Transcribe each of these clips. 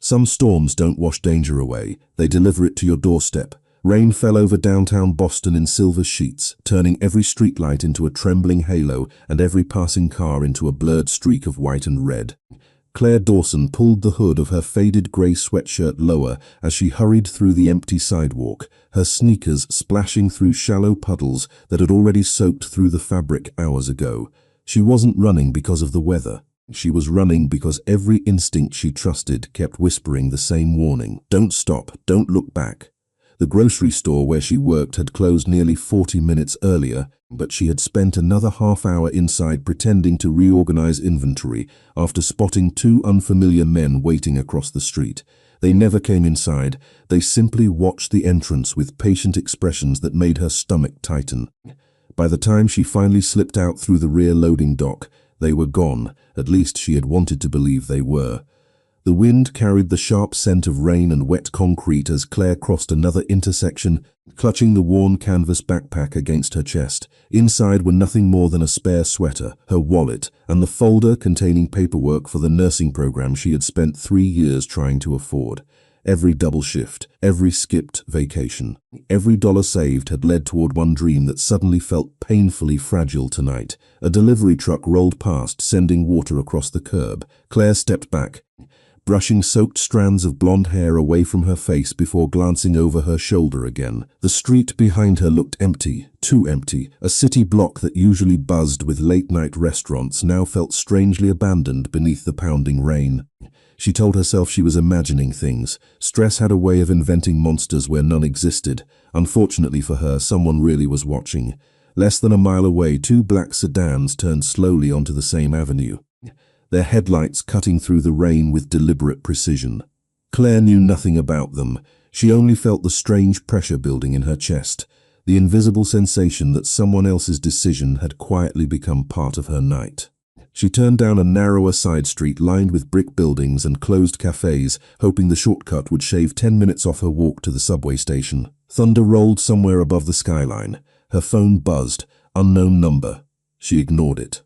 Some storms don't wash danger away, they deliver it to your doorstep. Rain fell over downtown Boston in silver sheets, turning every streetlight into a trembling halo and every passing car into a blurred streak of white and red. Claire Dawson pulled the hood of her faded grey sweatshirt lower as she hurried through the empty sidewalk, her sneakers splashing through shallow puddles that had already soaked through the fabric hours ago. She wasn't running because of the weather. She was running because every instinct she trusted kept whispering the same warning. Don't stop, don't look back. The grocery store where she worked had closed nearly 40 minutes earlier, but she had spent another half hour inside pretending to reorganize inventory after spotting two unfamiliar men waiting across the street. They never came inside, they simply watched the entrance with patient expressions that made her stomach tighten. By the time she finally slipped out through the rear loading dock, they were gone, at least she had wanted to believe they were. The wind carried the sharp scent of rain and wet concrete as Claire crossed another intersection, clutching the worn canvas backpack against her chest. Inside were nothing more than a spare sweater, her wallet, and the folder containing paperwork for the nursing program she had spent 3 years trying to afford. Every double shift, every skipped vacation, every dollar saved had led toward one dream that suddenly felt painfully fragile tonight. A delivery truck rolled past, sending water across the curb. Claire stepped back, brushing soaked strands of blonde hair away from her face before glancing over her shoulder again. The street behind her looked empty, too empty. A city block that usually buzzed with late-night restaurants now felt strangely abandoned beneath the pounding rain. She told herself she was imagining things. Stress had a way of inventing monsters where none existed. Unfortunately for her, someone really was watching. Less than a mile away, two black sedans turned slowly onto the same avenue, their headlights cutting through the rain with deliberate precision. Claire knew nothing about them. She only felt the strange pressure building in her chest, the invisible sensation that someone else's decision had quietly become part of her night. She turned down a narrower side street lined with brick buildings and closed cafes, hoping the shortcut would shave 10 minutes off her walk to the subway station. Thunder rolled somewhere above the skyline. Her phone buzzed. Unknown number. She ignored it.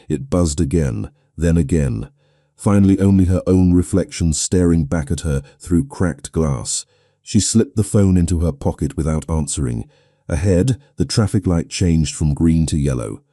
It buzzed again. Then again. Finally only her own reflection staring back at her through cracked glass. She slipped the phone into her pocket without answering. Ahead, the traffic light changed from green to yellow.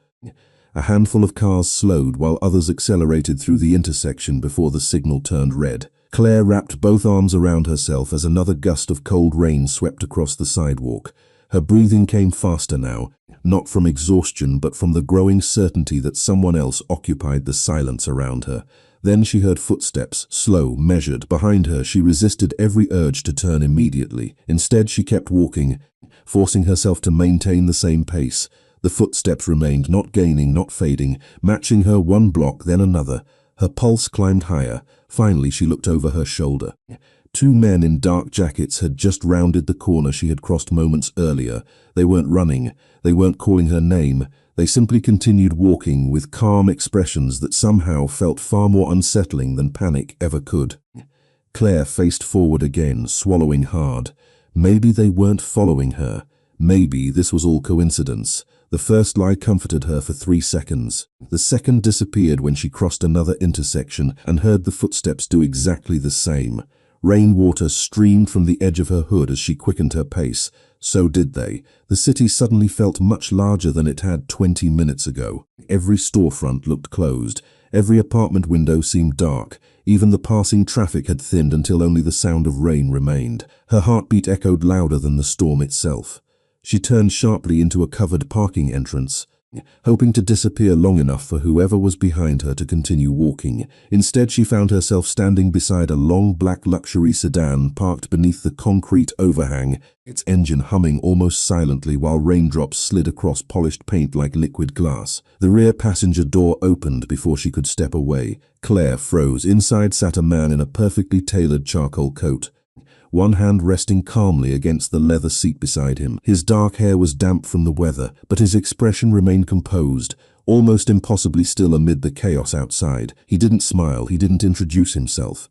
A handful of cars slowed while others accelerated through the intersection before the signal turned red. Claire wrapped both arms around herself as another gust of cold rain swept across the sidewalk. Her breathing came faster now, not from exhaustion but from the growing certainty that someone else occupied the silence around her. Then she heard footsteps, slow, measured. Behind her, she resisted every urge to turn immediately. Instead, she kept walking, forcing herself to maintain the same pace. The footsteps remained, not gaining, not fading, matching her one block, then another. Her pulse climbed higher. Finally, she looked over her shoulder. Two men in dark jackets had just rounded the corner she had crossed moments earlier. They weren't running. They weren't calling her name. They simply continued walking with calm expressions that somehow felt far more unsettling than panic ever could. Claire faced forward again, swallowing hard. Maybe they weren't following her. Maybe this was all coincidence. The first lie comforted her for 3 seconds. The second disappeared when she crossed another intersection and heard the footsteps do exactly the same. Rainwater streamed from the edge of her hood as she quickened her pace. So did they. The city suddenly felt much larger than it had 20 minutes ago. Every storefront looked closed. Every apartment window seemed dark. Even the passing traffic had thinned until only the sound of rain remained. Her heartbeat echoed louder than the storm itself. She turned sharply into a covered parking entrance, hoping to disappear long enough for whoever was behind her to continue walking. Instead, she found herself standing beside a long black luxury sedan parked beneath the concrete overhang, its engine humming almost silently while raindrops slid across polished paint like liquid glass. The rear passenger door opened before she could step away. Claire froze. Inside sat a man in a perfectly tailored charcoal coat, one hand resting calmly against the leather seat beside him. His dark hair was damp from the weather, but his expression remained composed, almost impossibly still amid the chaos outside. He didn't smile, he didn't introduce himself.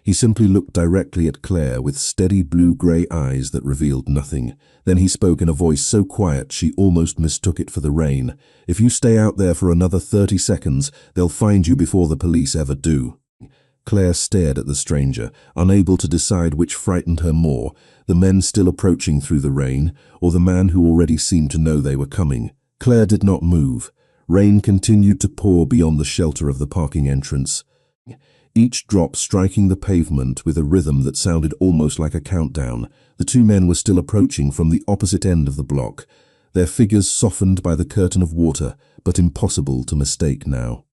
He simply looked directly at Claire with steady blue-grey eyes that revealed nothing. Then he spoke in a voice so quiet she almost mistook it for the rain. "If you stay out there for another 30 seconds, they'll find you before the police ever do." Claire stared at the stranger, unable to decide which frightened her more, the men still approaching through the rain, or the man who already seemed to know they were coming. Claire did not move. Rain continued to pour beyond the shelter of the parking entrance, each drop striking the pavement with a rhythm that sounded almost like a countdown. The two men were still approaching from the opposite end of the block, their figures softened by the curtain of water, but impossible to mistake now.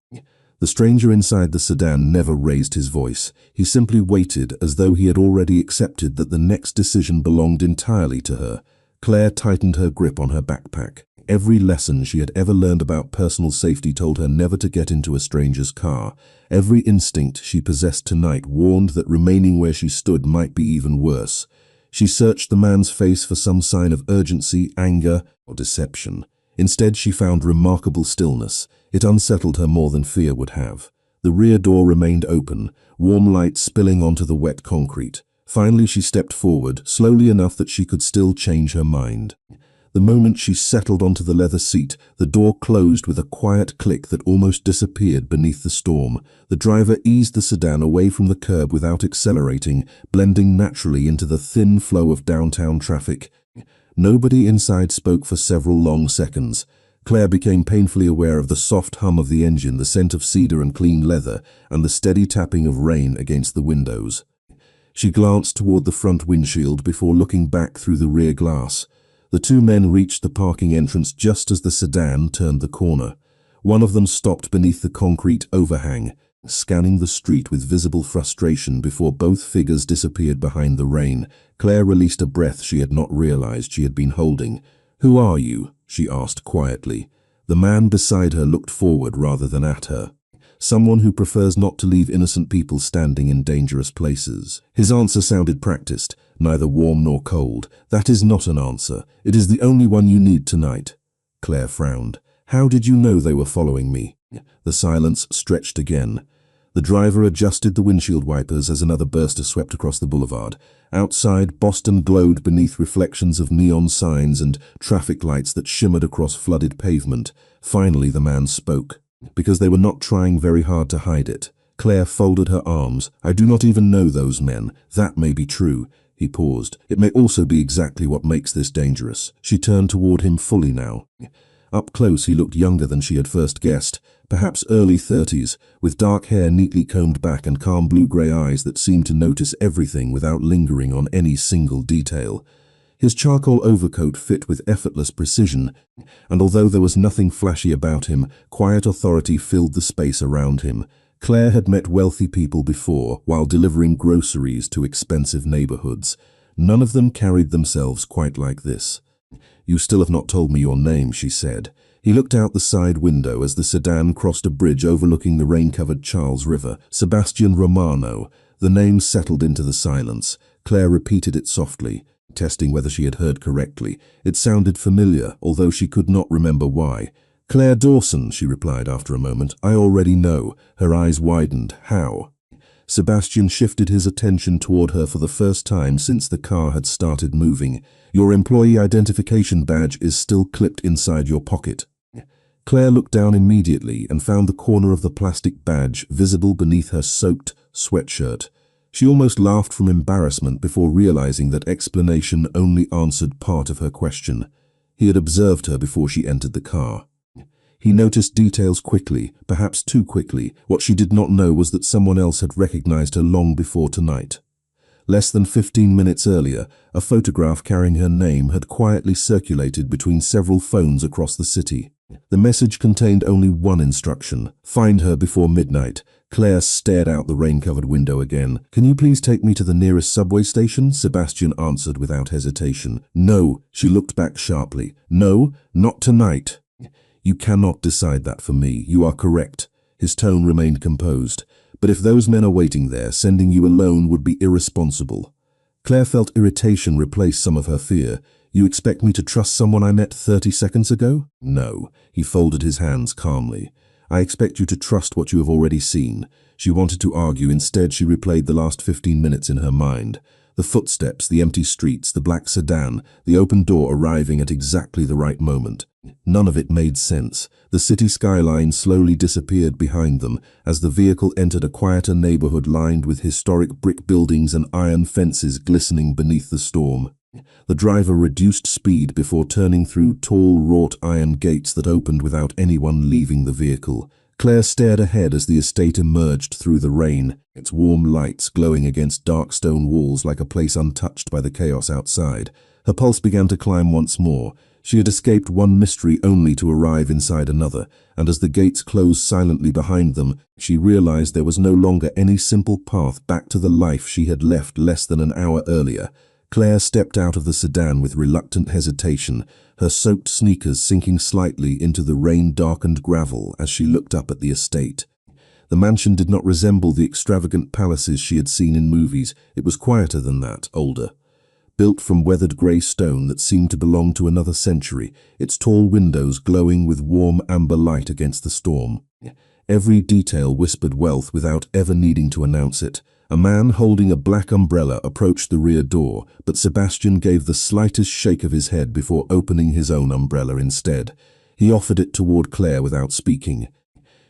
The stranger inside the sedan never raised his voice. He simply waited, as though he had already accepted that the next decision belonged entirely to her. Claire tightened her grip on her backpack. Every lesson she had ever learned about personal safety told her never to get into a stranger's car. Every instinct she possessed tonight warned that remaining where she stood might be even worse. She searched the man's face for some sign of urgency, anger, or deception. Instead, she found remarkable stillness. It unsettled her more than fear would have. The rear door remained open, warm light spilling onto the wet concrete. Finally, she stepped forward, slowly enough that she could still change her mind. The moment she settled onto the leather seat, the door closed with a quiet click that almost disappeared beneath the storm. The driver eased the sedan away from the curb without accelerating, blending naturally into the thin flow of downtown traffic. Nobody inside spoke for several long seconds. Claire became painfully aware of the soft hum of the engine, the scent of cedar and clean leather, and the steady tapping of rain against the windows. She glanced toward the front windshield before looking back through the rear glass. The two men reached the parking entrance just as the sedan turned the corner. One of them stopped beneath the concrete overhang, scanning the street with visible frustration before both figures disappeared behind the rain. Claire released a breath she had not realized she had been holding. "Who are you?" she asked quietly. The man beside her looked forward rather than at her. "Someone who prefers not to leave innocent people standing in dangerous places." His answer sounded practiced, neither warm nor cold. "That is not an answer. It is the only one you need tonight." Claire frowned. "How did you know they were following me?" The silence stretched again. The driver adjusted the windshield wipers as another burster swept across the boulevard. Outside, Boston glowed beneath reflections of neon signs and traffic lights that shimmered across flooded pavement. Finally, the man spoke. Because they were not trying very hard to hide it. Claire folded her arms. "I do not even know those men. That may be true." He paused. "It may also be exactly what makes this dangerous." She turned toward him fully now. Up close, he looked younger than she had first guessed, perhaps early 30s, with dark hair neatly combed back and calm blue-gray eyes that seemed to notice everything without lingering on any single detail. His charcoal overcoat fit with effortless precision, and although there was nothing flashy about him, quiet authority filled the space around him. Claire had met wealthy people before, while delivering groceries to expensive neighborhoods. None of them carried themselves quite like this. "You still have not told me your name," she said. He looked out the side window as the sedan crossed a bridge overlooking the rain-covered Charles River. "Sebastian Romano." The name settled into the silence. Claire repeated it softly, testing whether she had heard correctly. It sounded familiar, although she could not remember why. "Claire Dawson," she replied after a moment. "I already know." Her eyes widened. "How?" Sebastian shifted his attention toward her for the first time since the car had started moving. "Your employee identification badge is still clipped inside your pocket." Claire looked down immediately and found the corner of the plastic badge visible beneath her soaked sweatshirt. She almost laughed from embarrassment before realizing that explanation only answered part of her question. He had observed her before she entered the car. He noticed details quickly, perhaps too quickly. What she did not know was that someone else had recognized her long before tonight. Less than 15 minutes earlier, a photograph carrying her name had quietly circulated between several phones across the city. The message contained only one instruction: find her before midnight. Claire stared out the rain-covered window again. "Can you please take me to the nearest subway station?" Sebastian answered without hesitation. "No." She looked back sharply. "No, not tonight." "You cannot decide that for me. You are correct." His tone remained composed. "But if those men are waiting there, sending you alone would be irresponsible." Claire felt irritation replace some of her fear. "You expect me to trust someone I met 30 seconds ago?" "No." He folded his hands calmly. I expect you to trust what you have already seen." She wanted to argue. Instead, she replayed the last 15 minutes in her mind. The footsteps, the empty streets, the black sedan, the open door arriving at exactly the right moment. None of it made sense. The city skyline slowly disappeared behind them as the vehicle entered a quieter neighborhood lined with historic brick buildings and iron fences glistening beneath the storm. The driver reduced speed before turning through tall wrought iron gates that opened without anyone leaving the vehicle. Claire stared ahead as the estate emerged through the rain, its warm lights glowing against dark stone walls like a place untouched by the chaos outside. Her pulse began to climb once more. She had escaped one mystery only to arrive inside another, and as the gates closed silently behind them, she realized there was no longer any simple path back to the life she had left less than an hour earlier. Claire stepped out of the sedan with reluctant hesitation, her soaked sneakers sinking slightly into the rain-darkened gravel as she looked up at the estate. The mansion did not resemble the extravagant palaces she had seen in movies. It was quieter than that, older. Built from weathered grey stone that seemed to belong to another century, its tall windows glowing with warm amber light against the storm. Every detail whispered wealth without ever needing to announce it. A man holding a black umbrella approached the rear door, but Sebastian gave the slightest shake of his head before opening his own umbrella instead. He offered it toward Claire without speaking.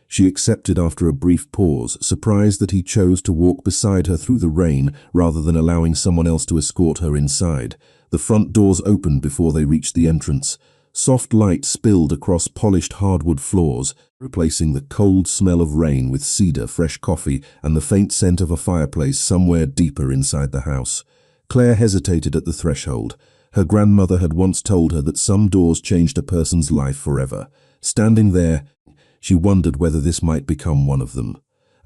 She accepted after a brief pause, surprised that he chose to walk beside her through the rain rather than allowing someone else to escort her inside. The front doors opened before they reached the entrance. Soft light spilled across polished hardwood floors, replacing the cold smell of rain with cedar, fresh coffee, and the faint scent of a fireplace somewhere deeper inside the house. Claire hesitated at the threshold. Her grandmother had once told her that some doors changed a person's life forever. Standing there, she wondered whether this might become one of them.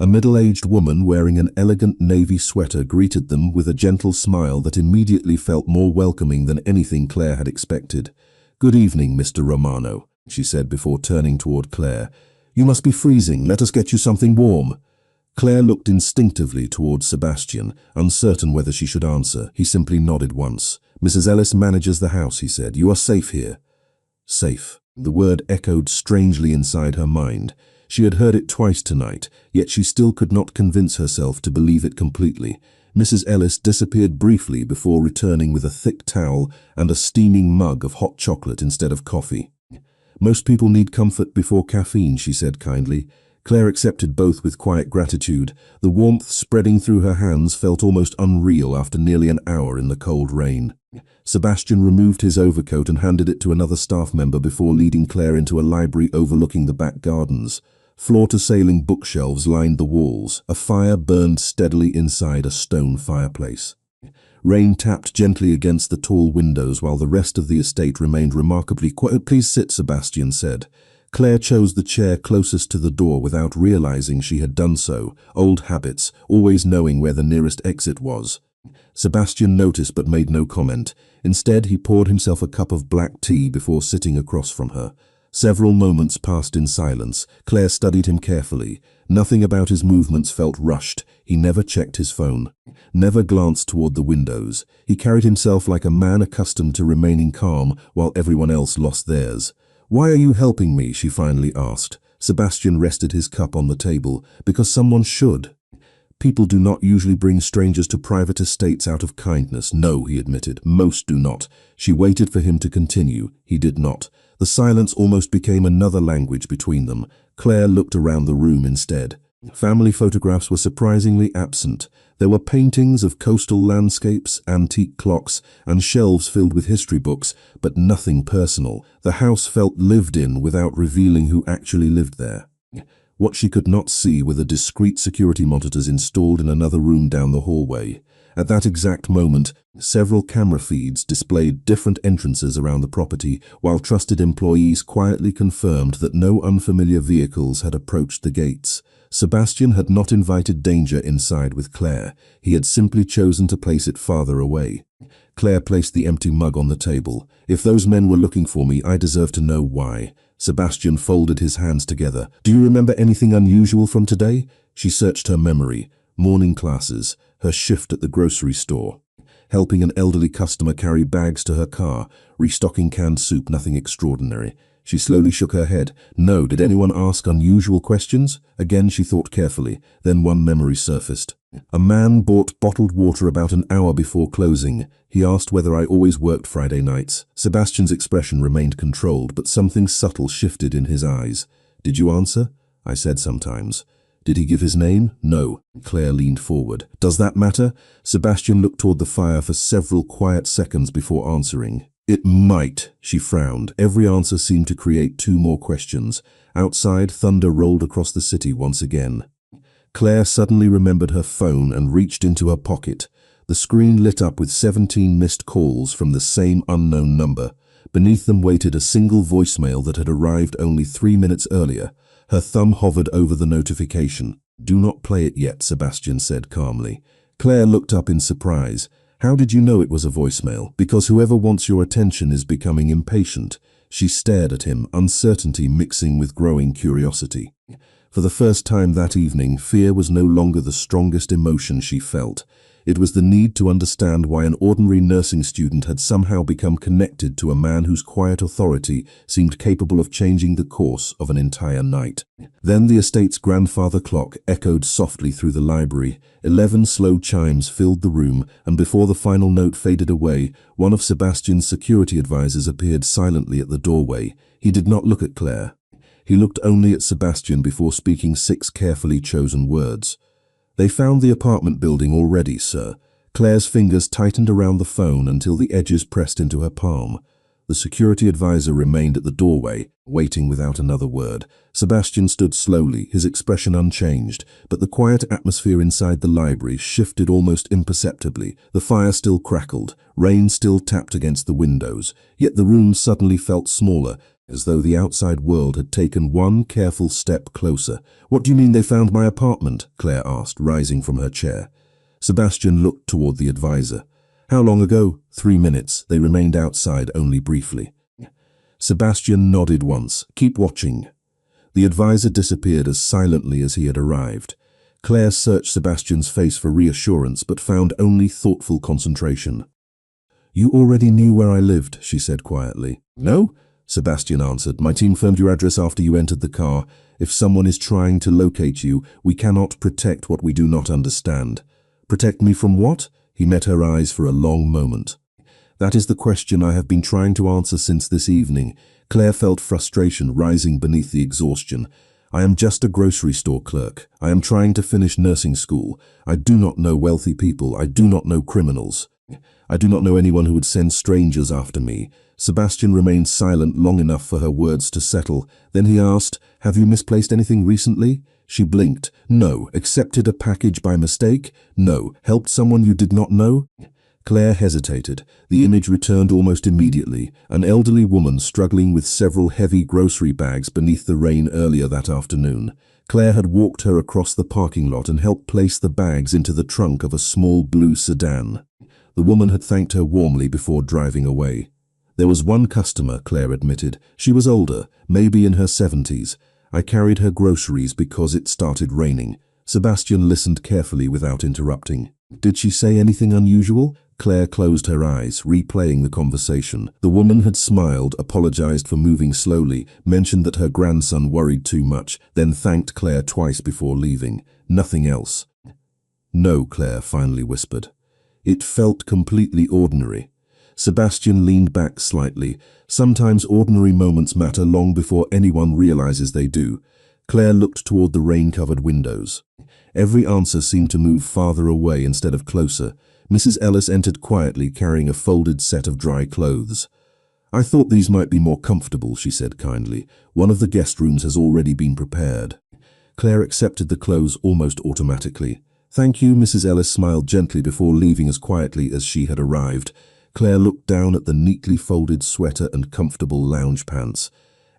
A middle-aged woman wearing an elegant navy sweater greeted them with a gentle smile that immediately felt more welcoming than anything Claire had expected. "Good evening, Mr. Romano," she said before turning toward Claire. "You must be freezing. Let us get you something warm." Claire looked instinctively toward Sebastian, uncertain whether she should answer. He simply nodded once. "Mrs. Ellis manages the house," he said. "You are safe here." Safe. The word echoed strangely inside her mind. She had heard it twice tonight, yet she still could not convince herself to believe it completely. Mrs. Ellis disappeared briefly before returning with a thick towel and a steaming mug of hot chocolate instead of coffee. "Most people need comfort before caffeine," she said kindly. Claire accepted both with quiet gratitude. The warmth spreading through her hands felt almost unreal after nearly an hour in the cold rain. Sebastian removed his overcoat and handed it to another staff member before leading Claire into a library overlooking the back gardens. Floor-to-ceiling bookshelves lined the walls. A fire burned steadily inside a stone fireplace. Rain tapped gently against the tall windows while the rest of the estate remained remarkably quiet. "Please sit," Sebastian said. Claire chose the chair closest to the door without realizing she had done so. Old habits, always knowing where the nearest exit was. Sebastian noticed but made no comment. Instead, he poured himself a cup of black tea before sitting across from her. Several moments passed in silence. Claire studied him carefully. Nothing about his movements felt rushed. He never checked his phone, never glanced toward the windows. He carried himself like a man accustomed to remaining calm while everyone else lost theirs. "Why are you helping me?" she finally asked. Sebastian rested his cup on the table. "Because someone should. People do not usually bring strangers to private estates out of kindness." "No," he admitted, "most do not." She waited for him to continue. He did not. The silence almost became another language between them. Claire looked around the room instead. Family photographs were surprisingly absent. There were paintings of coastal landscapes, antique clocks, and shelves filled with history books, but nothing personal. The house felt lived in without revealing who actually lived there. What she could not see were the discreet security monitors installed in another room down the hallway. At that exact moment, several camera feeds displayed different entrances around the property, while trusted employees quietly confirmed that no unfamiliar vehicles had approached the gates. Sebastian had not invited danger inside with Claire. He had simply chosen to place it farther away. Claire placed the empty mug on the table. "If those men were looking for me, I deserve to know why." Sebastian folded his hands together. "Do you remember anything unusual from today?" She searched her memory. Morning classes, her shift at the grocery store, helping an elderly customer carry bags to her car, restocking canned soup, nothing extraordinary. She slowly shook her head. No. Did anyone ask unusual questions? Again she thought carefully. Then one memory surfaced. A man bought bottled water about an hour before closing. He asked whether I always worked Friday nights. Sebastian's expression remained controlled, but something subtle shifted in his eyes. Did you answer? I said sometimes. Did he give his name? No. Claire leaned forward. Does that matter? Sebastian looked toward the fire for several quiet seconds before answering. It might, she frowned. Every answer seemed to create two more questions. Outside, thunder rolled across the city once again. Claire suddenly remembered her phone and reached into her pocket. The screen lit up with 17 missed calls from the same unknown number. Beneath them waited a single voicemail that had arrived only 3 minutes earlier. Her thumb hovered over the notification. Do not play it yet, Sebastian said calmly. Claire looked up in surprise. How did you know it was a voicemail? Because whoever wants your attention is becoming impatient. She stared at him, uncertainty mixing with growing curiosity. For the first time that evening, fear was no longer the strongest emotion she felt. It was the need to understand why an ordinary nursing student had somehow become connected to a man whose quiet authority seemed capable of changing the course of an entire night. Then the estate's grandfather clock echoed softly through the library. 11 slow chimes filled the room, and before the final note faded away, one of Sebastian's security advisors appeared silently at the doorway. He did not look at Claire. He looked only at Sebastian before speaking 6 carefully chosen words. They found the apartment building already, sir. Claire's fingers tightened around the phone until the edges pressed into her palm. The security advisor remained at the doorway, waiting without another word. Sebastian stood slowly, his expression unchanged, but the quiet atmosphere inside the library shifted almost imperceptibly. The fire still crackled, rain still tapped against the windows, yet the room suddenly felt smaller, as though the outside world had taken one careful step closer. What do you mean they found my apartment? Claire asked, rising from her chair. Sebastian looked toward the advisor. How long ago? 3 minutes. They remained outside only briefly. Sebastian nodded once. Keep watching. The advisor disappeared as silently as he had arrived. Claire searched Sebastian's face for reassurance, but found only thoughtful concentration. You already knew where I lived, she said quietly. No? Sebastian answered. My team confirmed your address after you entered the car. If someone is trying to locate you, we cannot protect what we do not understand. Protect me from what? He met her eyes for a long moment. That is the question I have been trying to answer since this evening. Claire felt frustration rising beneath the exhaustion. I am just a grocery store clerk. I am trying to finish nursing school. I do not know wealthy people. I do not know criminals. I do not know anyone who would send strangers after me. Sebastian remained silent long enough for her words to settle. Then he asked, Have you misplaced anything recently? She blinked. No. Accepted a package by mistake? No. Helped someone you did not know? Claire hesitated. The image returned almost immediately. An elderly woman struggling with several heavy grocery bags beneath the rain earlier that afternoon. Claire had walked her across the parking lot and helped place the bags into the trunk of a small blue sedan. The woman had thanked her warmly before driving away. There was one customer, Claire admitted. She was older, maybe in her 70s. I carried her groceries because it started raining. Sebastian listened carefully without interrupting. Did she say anything unusual? Claire closed her eyes, replaying the conversation. The woman had smiled, apologized for moving slowly, mentioned that her grandson worried too much, then thanked Claire twice before leaving. Nothing else. No, Claire finally whispered. It felt completely ordinary. Sebastian leaned back slightly. Sometimes ordinary moments matter long before anyone realizes they do. Claire looked toward the rain-covered windows. Every answer seemed to move farther away instead of closer. Mrs. Ellis entered quietly, carrying a folded set of dry clothes. I thought these might be more comfortable, she said kindly. One of the guest rooms has already been prepared. Claire accepted the clothes almost automatically. Thank you, Mrs. Ellis smiled gently before leaving as quietly as she had arrived. Claire looked down at the neatly folded sweater and comfortable lounge pants.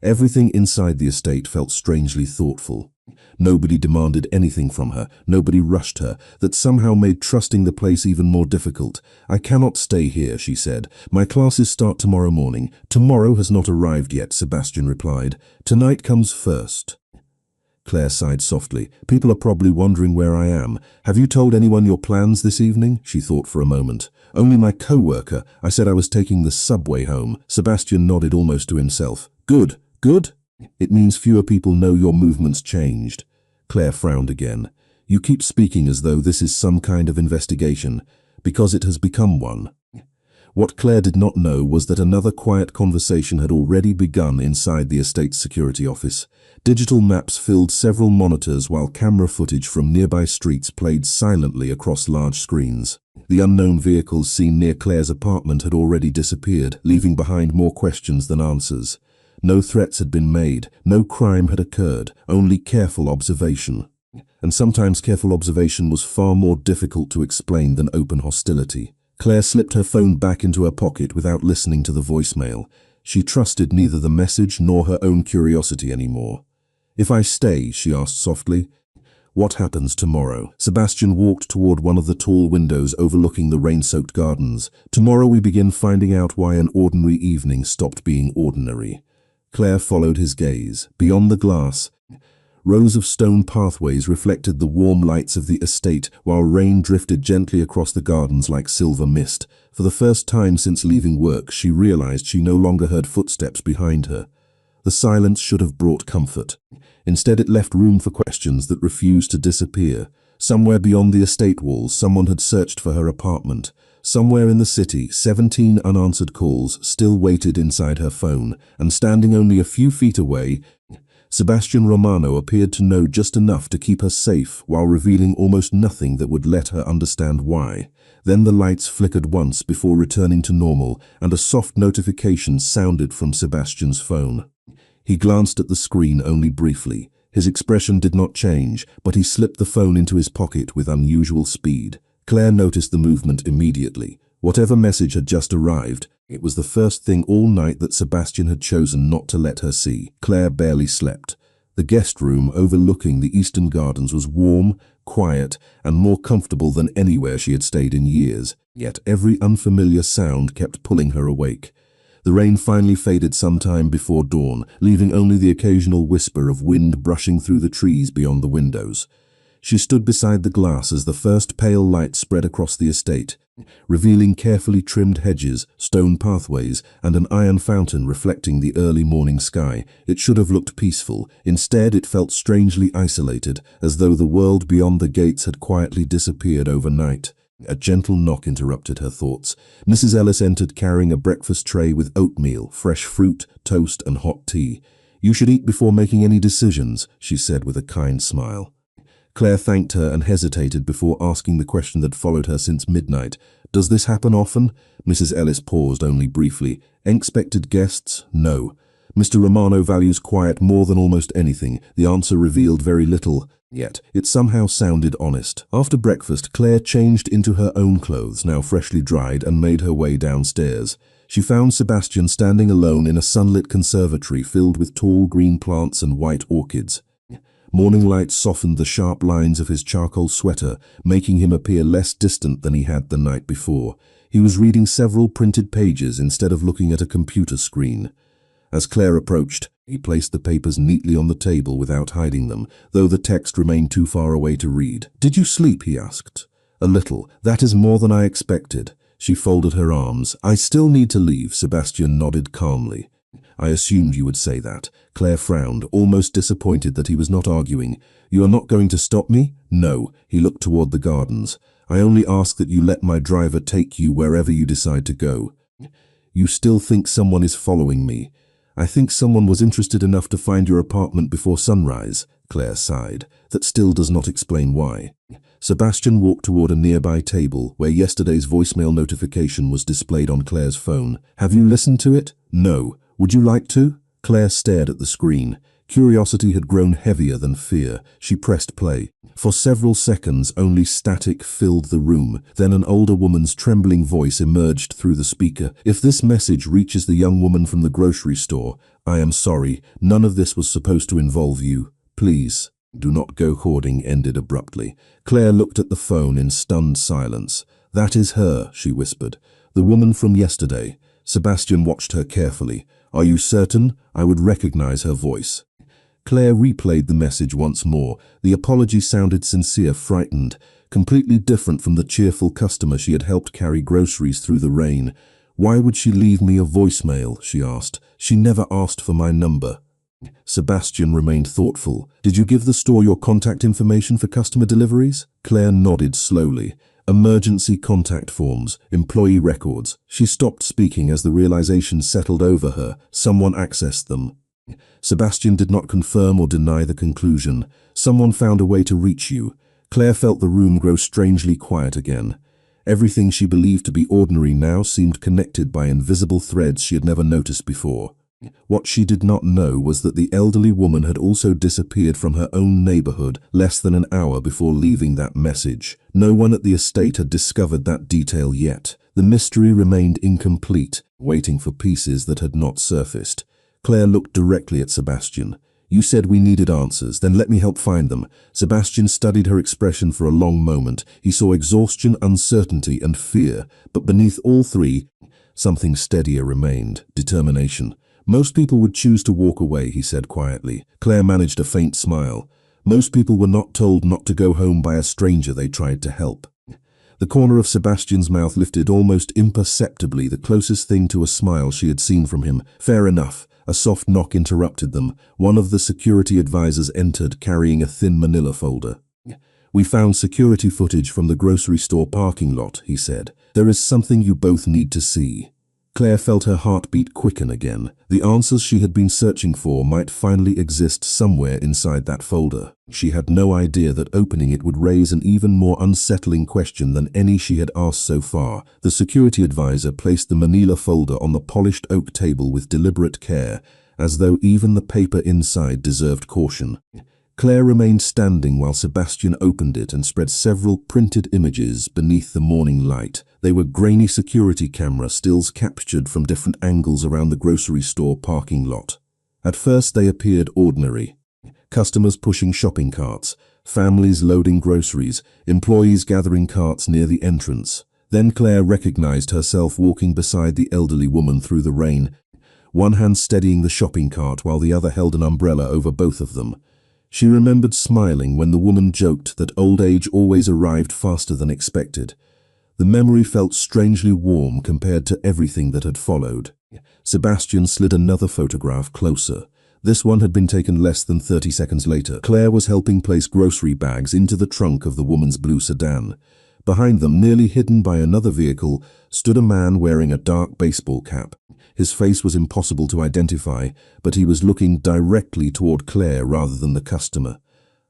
Everything inside the estate felt strangely thoughtful. Nobody demanded anything from her, nobody rushed her, that somehow made trusting the place even more difficult. I cannot stay here, she said. My classes start tomorrow morning. Tomorrow has not arrived yet, Sebastian replied. Tonight comes first. Claire sighed softly. People are probably wondering where I am. Have you told anyone your plans this evening? She thought for a moment. Only my co-worker. I said I was taking the subway home. Sebastian nodded almost to himself. Good. Good? It means fewer people know your movement's changed. Claire frowned again. You keep speaking as though this is some kind of investigation, because it has become one. What Claire did not know was that another quiet conversation had already begun inside the estate's security office. Digital maps filled several monitors while camera footage from nearby streets played silently across large screens. The unknown vehicles seen near Claire's apartment had already disappeared, leaving behind more questions than answers. No threats had been made, no crime had occurred, only careful observation. And sometimes careful observation was far more difficult to explain than open hostility. Claire slipped her phone back into her pocket without listening to the voicemail. She trusted neither the message nor her own curiosity anymore. If I stay, she asked softly, what happens tomorrow? Sebastian walked toward one of the tall windows overlooking the rain-soaked gardens. Tomorrow we begin finding out why an ordinary evening stopped being ordinary. Claire followed his gaze. Beyond the glass, rows of stone pathways reflected the warm lights of the estate, while rain drifted gently across the gardens like silver mist. For the first time since leaving work, she realized she no longer heard footsteps behind her. The silence should have brought comfort. Instead, it left room for questions that refused to disappear. Somewhere beyond the estate walls, someone had searched for her apartment. Somewhere in the city, 17 unanswered calls still waited inside her phone, and standing only a few feet away, Sebastian Romano appeared to know just enough to keep her safe while revealing almost nothing that would let her understand why. Then the lights flickered once before returning to normal, and a soft notification sounded from Sebastian's phone. He glanced at the screen only briefly. His expression did not change, but he slipped the phone into his pocket with unusual speed. Claire noticed the movement immediately. Whatever message had just arrived, it was the first thing all night that Sebastian had chosen not to let her see. Claire barely slept. The guest room overlooking the eastern gardens was warm, quiet, and more comfortable than anywhere she had stayed in years. Yet every unfamiliar sound kept pulling her awake. The rain finally faded sometime before dawn, leaving only the occasional whisper of wind brushing through the trees beyond the windows. She stood beside the glass as the first pale light spread across the estate, revealing carefully trimmed hedges, stone pathways, and an iron fountain reflecting the early morning sky. It should have looked peaceful. Instead, it felt strangely isolated, as though the world beyond the gates had quietly disappeared overnight. A gentle knock interrupted her thoughts. Mrs. Ellis entered carrying a breakfast tray with oatmeal, fresh fruit, toast, and hot tea. "You should eat before making any decisions," she said with a kind smile. Claire thanked her and hesitated before asking the question that followed her since midnight. "Does this happen often?" Mrs. Ellis paused only briefly. "Unexpected guests? No. Mr. Romano values quiet more than almost anything." The answer revealed very little, yet it somehow sounded honest. After breakfast, Claire changed into her own clothes, now freshly dried, and made her way downstairs. She found Sebastian standing alone in a sunlit conservatory filled with tall green plants and white orchids. Morning light softened the sharp lines of his charcoal sweater, making him appear less distant than he had the night before. He was reading several printed pages instead of looking at a computer screen. As Claire approached, he placed the papers neatly on the table without hiding them, though the text remained too far away to read. "Did you sleep?" he asked. "A little. That is more than I expected." She folded her arms. "I still need to leave." Sebastian nodded calmly. "I assumed you would say that." Claire frowned, almost disappointed that he was not arguing. "You are not going to stop me?" "No." He looked toward the gardens. "I only ask that you let my driver take you wherever you decide to go." "You still think someone is following me?" "I think someone was interested enough to find your apartment before sunrise." Claire sighed. "That still does not explain why." Sebastian walked toward a nearby table where yesterday's voicemail notification was displayed on Claire's phone. "Have you listened to it?" "No. Would you like to?" Claire stared at the screen. Curiosity had grown heavier than fear. She pressed play. For several seconds, only static filled the room. Then an older woman's trembling voice emerged through the speaker. "If this message reaches the young woman from the grocery store, I am sorry. None of this was supposed to involve you. Please, do not go." Hoarding ended abruptly. Claire looked at the phone in stunned silence. "That is her," she whispered. "The woman from yesterday." Sebastian watched her carefully. "Are you certain? I would recognize her voice." Claire replayed the message once more. The apology sounded sincere, frightened, completely different from the cheerful customer she had helped carry groceries through the rain. "Why would she leave me a voicemail?" she asked. "She never asked for my number." Sebastian remained thoughtful. Did you give the store your contact information for customer deliveries? Claire nodded slowly. Emergency contact forms, employee records. She stopped speaking as the realization settled over her. Someone accessed them. Sebastian did not confirm or deny the conclusion. Someone found a way to reach you. Claire felt the room grow strangely quiet again. Everything she believed to be ordinary now seemed connected by invisible threads she had never noticed before. What she did not know was that the elderly woman had also disappeared from her own neighborhood less than an hour before leaving that message. No one at the estate had discovered that detail yet. The mystery remained incomplete, waiting for pieces that had not surfaced. Claire looked directly at Sebastian. You said we needed answers, then let me help find them. Sebastian studied her expression for a long moment. He saw exhaustion, uncertainty, and fear, but beneath all three, something steadier remained: determination. Most people would choose to walk away, he said quietly. Claire managed a faint smile. Most people were not told not to go home by a stranger they tried to help. The corner of Sebastian's mouth lifted almost imperceptibly, the closest thing to a smile she had seen from him. Fair enough. A soft knock interrupted them. One of the security advisors entered, carrying a thin manila folder. We found security footage from the grocery store parking lot, he said. There is something you both need to see. Claire felt her heartbeat quicken again. The answers she had been searching for might finally exist somewhere inside that folder. She had no idea that opening it would raise an even more unsettling question than any she had asked so far. The security advisor placed the manila folder on the polished oak table with deliberate care, as though even the paper inside deserved caution. Claire remained standing while Sebastian opened it and spread several printed images beneath the morning light. They were grainy security camera stills captured from different angles around the grocery store parking lot. At first they appeared ordinary. Customers pushing shopping carts, families loading groceries, employees gathering carts near the entrance. Then Claire recognized herself walking beside the elderly woman through the rain, one hand steadying the shopping cart while the other held an umbrella over both of them. She remembered smiling when the woman joked that old age always arrived faster than expected. The memory felt strangely warm compared to everything that had followed. Sebastian slid another photograph closer. This one had been taken less than 30 seconds later. Claire was helping place grocery bags into the trunk of the woman's blue sedan. Behind them, nearly hidden by another vehicle, stood a man wearing a dark baseball cap. His face was impossible to identify, but he was looking directly toward Claire rather than the customer.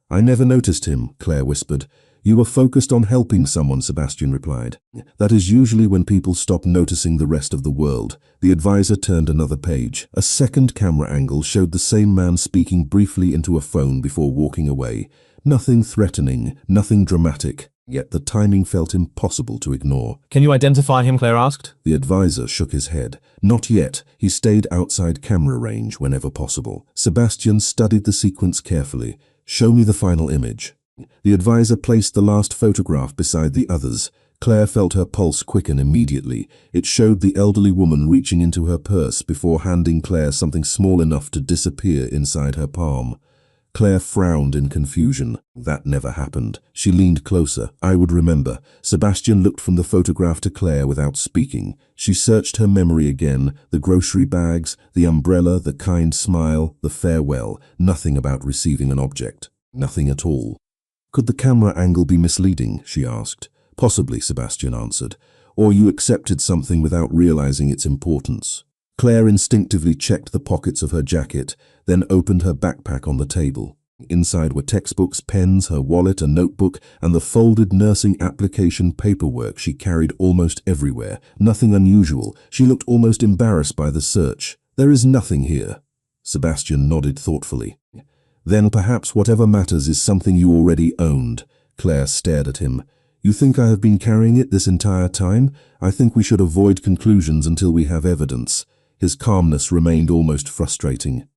I never noticed him, Claire whispered. You were focused on helping someone, Sebastian replied. That is usually when people stop noticing the rest of the world. The advisor turned another page. A second camera angle showed the same man speaking briefly into a phone before walking away. Nothing threatening, nothing dramatic. Yet the timing felt impossible to ignore. Can you identify him? Claire asked. The advisor shook his head. Not yet. He stayed outside camera range whenever possible. Sebastian studied the sequence carefully. Show me the final image. The advisor placed the last photograph beside the others. Claire felt her pulse quicken immediately. It showed the elderly woman reaching into her purse before handing Claire something small enough to disappear inside her palm. Claire frowned in confusion. That never happened. She leaned closer. I would remember. Sebastian looked from the photograph to Claire without speaking. She searched her memory again. The grocery bags, the umbrella, the kind smile, the farewell. Nothing about receiving an object. Nothing at all. Could the camera angle be misleading? She asked. Possibly, Sebastian answered. Or you accepted something without realizing its importance. Claire instinctively checked the pockets of her jacket, then opened her backpack on the table. Inside were textbooks, pens, her wallet, a notebook, and the folded nursing application paperwork she carried almost everywhere. Nothing unusual. She looked almost embarrassed by the search. There is nothing here. Sebastian nodded thoughtfully. Then perhaps whatever matters is something you already owned. Claire stared at him. You think I have been carrying it this entire time? I think we should avoid conclusions until we have evidence. His calmness remained almost frustrating.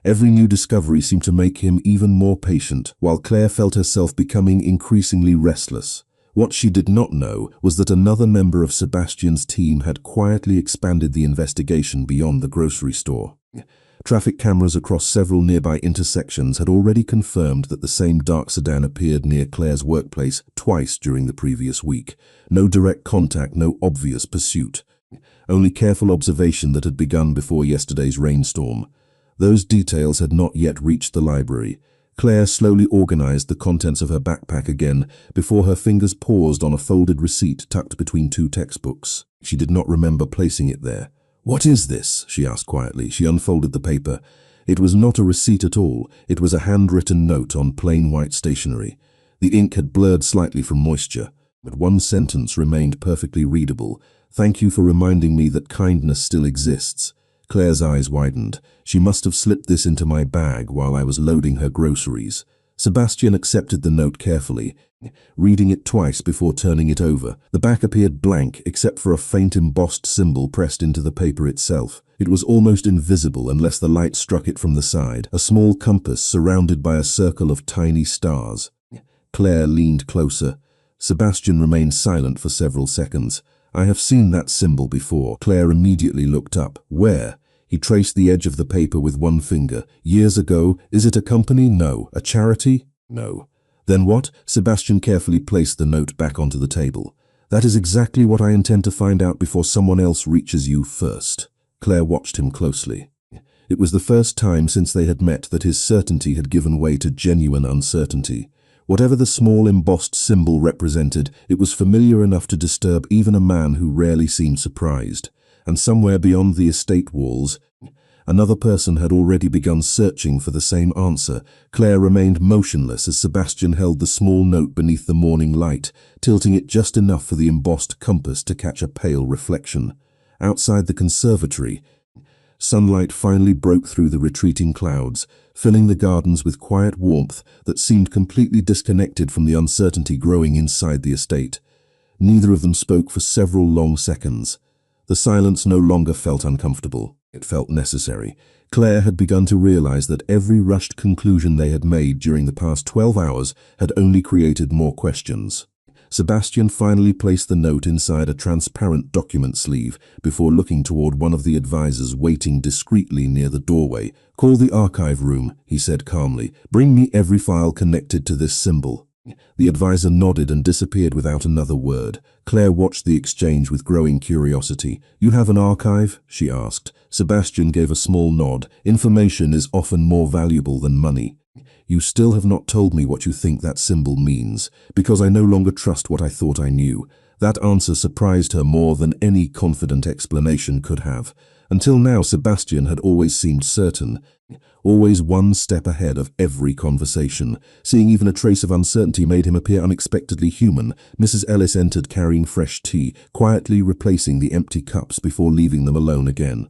Every new discovery seemed to make him even more patient, while Claire felt herself becoming increasingly restless. What she did not know was that another member of Sebastian's team had quietly expanded the investigation beyond the grocery store. Traffic cameras across several nearby intersections had already confirmed that the same dark sedan appeared near Claire's workplace twice during the previous week. No direct contact, no obvious pursuit. Only careful observation that had begun before yesterday's rainstorm. Those details had not yet reached the library. Claire slowly organized the contents of her backpack again before her fingers paused on a folded receipt tucked between two textbooks. She did not remember placing it there. "What is this?" she asked quietly. She unfolded the paper. It was not a receipt at all. It was a handwritten note on plain white stationery. The ink had blurred slightly from moisture, but one sentence remained perfectly readable. "Thank you for reminding me that kindness still exists." Claire's eyes widened. She must have slipped this into my bag while I was loading her groceries. Sebastian accepted the note carefully, reading it twice before turning it over. The back appeared blank except for a faint embossed symbol pressed into the paper itself. It was almost invisible unless the light struck it from the side, a small compass surrounded by a circle of tiny stars. Claire leaned closer. Sebastian remained silent for several seconds. "I have seen that symbol before." Claire immediately looked up. "Where?" He traced the edge of the paper with one finger. "Years ago. Is it a company? No. A charity? No." "Then what?" Sebastian carefully placed the note back onto the table. "That is exactly what I intend to find out before someone else reaches you first." Claire watched him closely. It was the first time since they had met that his certainty had given way to genuine uncertainty. Whatever the small embossed symbol represented, it was familiar enough to disturb even a man who rarely seemed surprised. And somewhere beyond the estate walls, another person had already begun searching for the same answer. Claire remained motionless as Sebastian held the small note beneath the morning light, tilting it just enough for the embossed compass to catch a pale reflection. Outside the conservatory, sunlight finally broke through the retreating clouds, filling the gardens with quiet warmth that seemed completely disconnected from the uncertainty growing inside the estate. Neither of them spoke for several long seconds. The silence no longer felt uncomfortable. It felt necessary. Claire had begun to realize that every rushed conclusion they had made during the past 12 hours had only created more questions. Sebastian finally placed the note inside a transparent document sleeve before looking toward one of the advisors waiting discreetly near the doorway. "Call the archive room," he said calmly. "Bring me every file connected to this symbol." The advisor nodded and disappeared without another word. Claire watched the exchange with growing curiosity. "You have an archive?" she asked. Sebastian gave a small nod. "Information is often more valuable than money." "You still have not told me what you think that symbol means, because I no longer trust what I thought I knew." That answer surprised her more than any confident explanation could have. Until now, Sebastian had always seemed certain, always one step ahead of every conversation. Seeing even a trace of uncertainty made him appear unexpectedly human. Mrs. Ellis entered carrying fresh tea, quietly replacing the empty cups before leaving them alone again.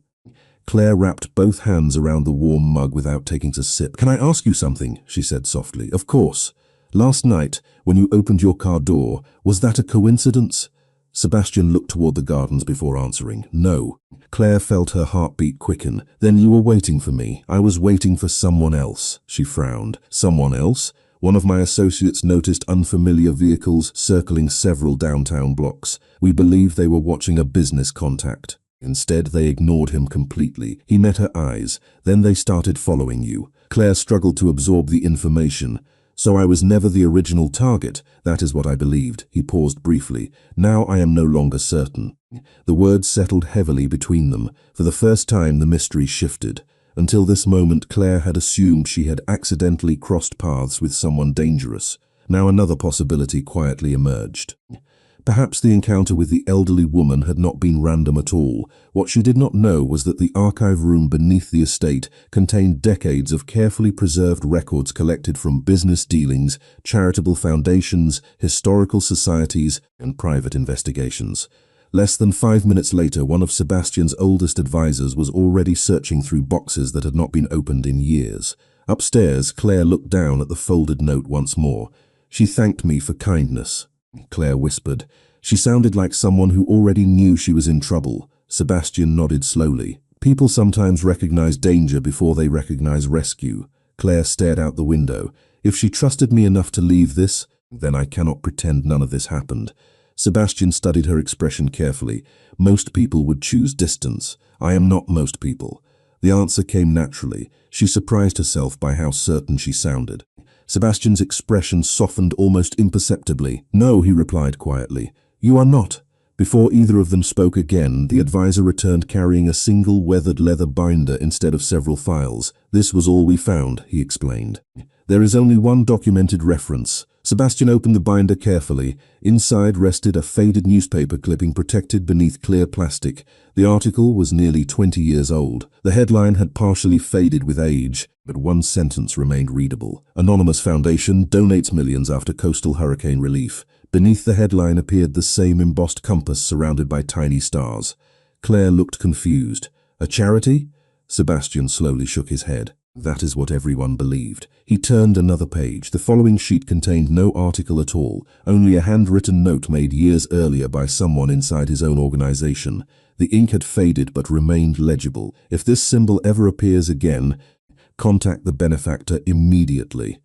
Claire wrapped both hands around the warm mug without taking a sip. "Can I ask you something?" she said softly. "Of course. Last night, when you opened your car door, was that a coincidence?" Sebastian looked toward the gardens before answering. "No." Claire felt her heartbeat quicken. "Then you were waiting for me." "I was waiting for someone else," she frowned. "Someone else?" "One of my associates noticed unfamiliar vehicles circling several downtown blocks. We believed they were watching a business contact. Instead, they ignored him completely." He met her eyes. "Then they started following you." Claire struggled to absorb the information. "So I was never the original target. That is what I believed." He paused briefly. "Now I am no longer certain." The words settled heavily between them. For the first time, the mystery shifted. Until this moment, Claire had assumed she had accidentally crossed paths with someone dangerous. Now another possibility quietly emerged. Perhaps the encounter with the elderly woman had not been random at all. What she did not know was that the archive room beneath the estate contained decades of carefully preserved records collected from business dealings, charitable foundations, historical societies, and private investigations. Less than 5 minutes later, one of Sebastian's oldest advisors was already searching through boxes that had not been opened in years. Upstairs, Claire looked down at the folded note once more. "She thanked me for kindness," Claire whispered. She sounded like someone who already knew she was in trouble. Sebastian nodded slowly. "People sometimes recognize danger before they recognize rescue." Claire stared out the window. "If she trusted me enough to leave this, then I cannot pretend none of this happened." Sebastian studied her expression carefully. "Most people would choose distance. I am not most people." The answer came naturally. She surprised herself by how certain she sounded. Sebastian's expression softened almost imperceptibly. "No," he replied quietly. "You are not. Before either of them spoke again, the advisor returned carrying a single weathered leather binder instead of several files. "This was all we found," he explained. "There is only one documented reference." Sebastian opened the binder carefully. Inside rested a faded newspaper clipping protected beneath clear plastic. The article was nearly 20 years old. The headline had partially faded with age, but one sentence remained readable. "Anonymous Foundation donates millions after coastal hurricane relief." Beneath the headline appeared the same embossed compass surrounded by tiny stars. Claire looked confused. "A charity?" Sebastian slowly shook his head. That is what everyone believed. He turned another page. The following sheet contained no article at all, only a handwritten note made years earlier by someone inside his own organization. The ink had faded but remained legible. "If this symbol ever appears again, contact the benefactor immediately."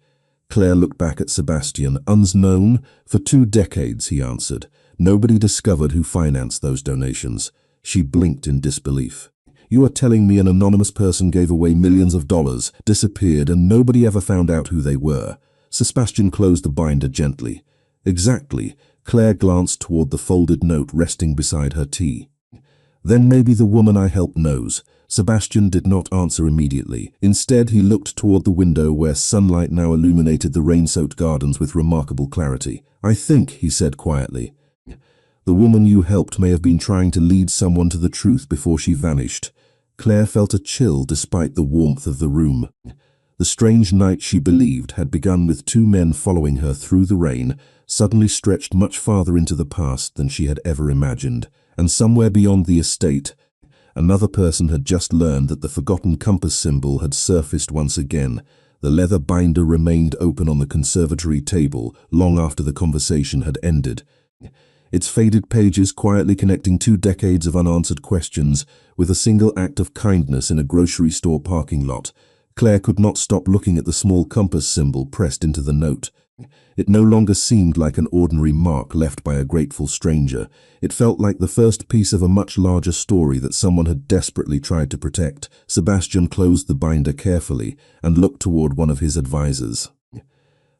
Claire looked back at Sebastian. "Unknown? For 2 decades, he answered. "Nobody discovered who financed those donations." She blinked in disbelief. "You are telling me an anonymous person gave away millions of dollars, disappeared, and nobody ever found out who they were?" Sebastian closed the binder gently. "Exactly." Claire glanced toward the folded note resting beside her tea. "Then maybe the woman I helped knows." Sebastian did not answer immediately. Instead, he looked toward the window where sunlight now illuminated the rain-soaked gardens with remarkable clarity. "I think," he said quietly, "the woman you helped may have been trying to lead someone to the truth before she vanished." Claire felt a chill despite the warmth of the room. The strange night, she believed, had begun with 2 men following her through the rain, suddenly stretched much farther into the past than she had ever imagined. And somewhere beyond the estate, another person had just learned that the forgotten compass symbol had surfaced once again. The leather binder remained open on the conservatory table long after the conversation had ended, its faded pages quietly connecting 2 decades of unanswered questions with a single act of kindness in a grocery store parking lot. Claire could not stop looking at the small compass symbol pressed into the note. It no longer seemed like an ordinary mark left by a grateful stranger. It felt like the first piece of a much larger story that someone had desperately tried to protect. Sebastian closed the binder carefully and looked toward one of his advisors.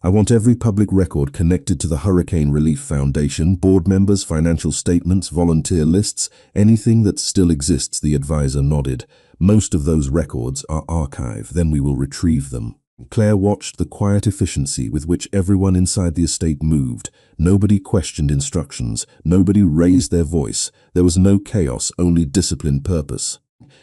"I want every public record connected to the Hurricane Relief Foundation, board members, financial statements, volunteer lists, anything that still exists," the advisor nodded. "Most of those records are archived, then we will retrieve them." Claire watched the quiet efficiency with which everyone inside the estate moved. Nobody questioned instructions. Nobody raised their voice. There was no chaos, only disciplined purpose.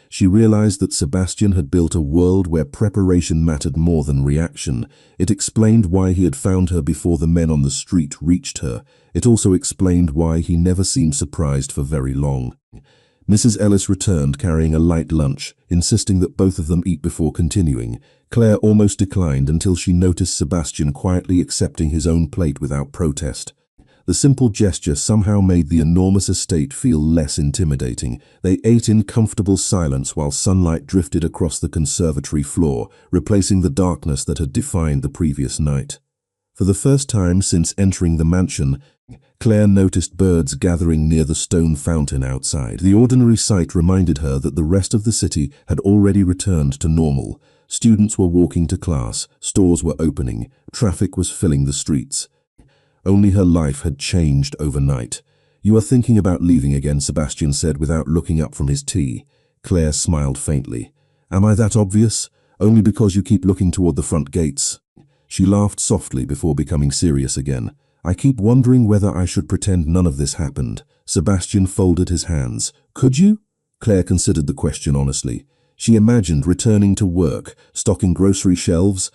She realized that Sebastian had built a world where preparation mattered more than reaction. It explained why he had found her before the men on the street reached her. It also explained why he never seemed surprised for very long. Mrs. Ellis returned carrying a light lunch, insisting that both of them eat before continuing. Claire almost declined until she noticed Sebastian quietly accepting his own plate without protest. The simple gesture somehow made the enormous estate feel less intimidating. They ate in comfortable silence while sunlight drifted across the conservatory floor, replacing the darkness that had defined the previous night. For the first time since entering the mansion, Claire noticed birds gathering near the stone fountain outside. The ordinary sight reminded her that the rest of the city had already returned to normal. Students were walking to class, stores were opening, traffic was filling the streets. Only her life had changed overnight. "You are thinking about leaving again," Sebastian said without looking up from his tea. Claire smiled faintly. "Am I that obvious? Only because you keep looking toward the front gates." She laughed softly before becoming serious again. "I keep wondering whether I should pretend none of this happened." Sebastian folded his hands. "Could you?" Claire considered the question honestly. She imagined returning to work, stocking grocery shelves,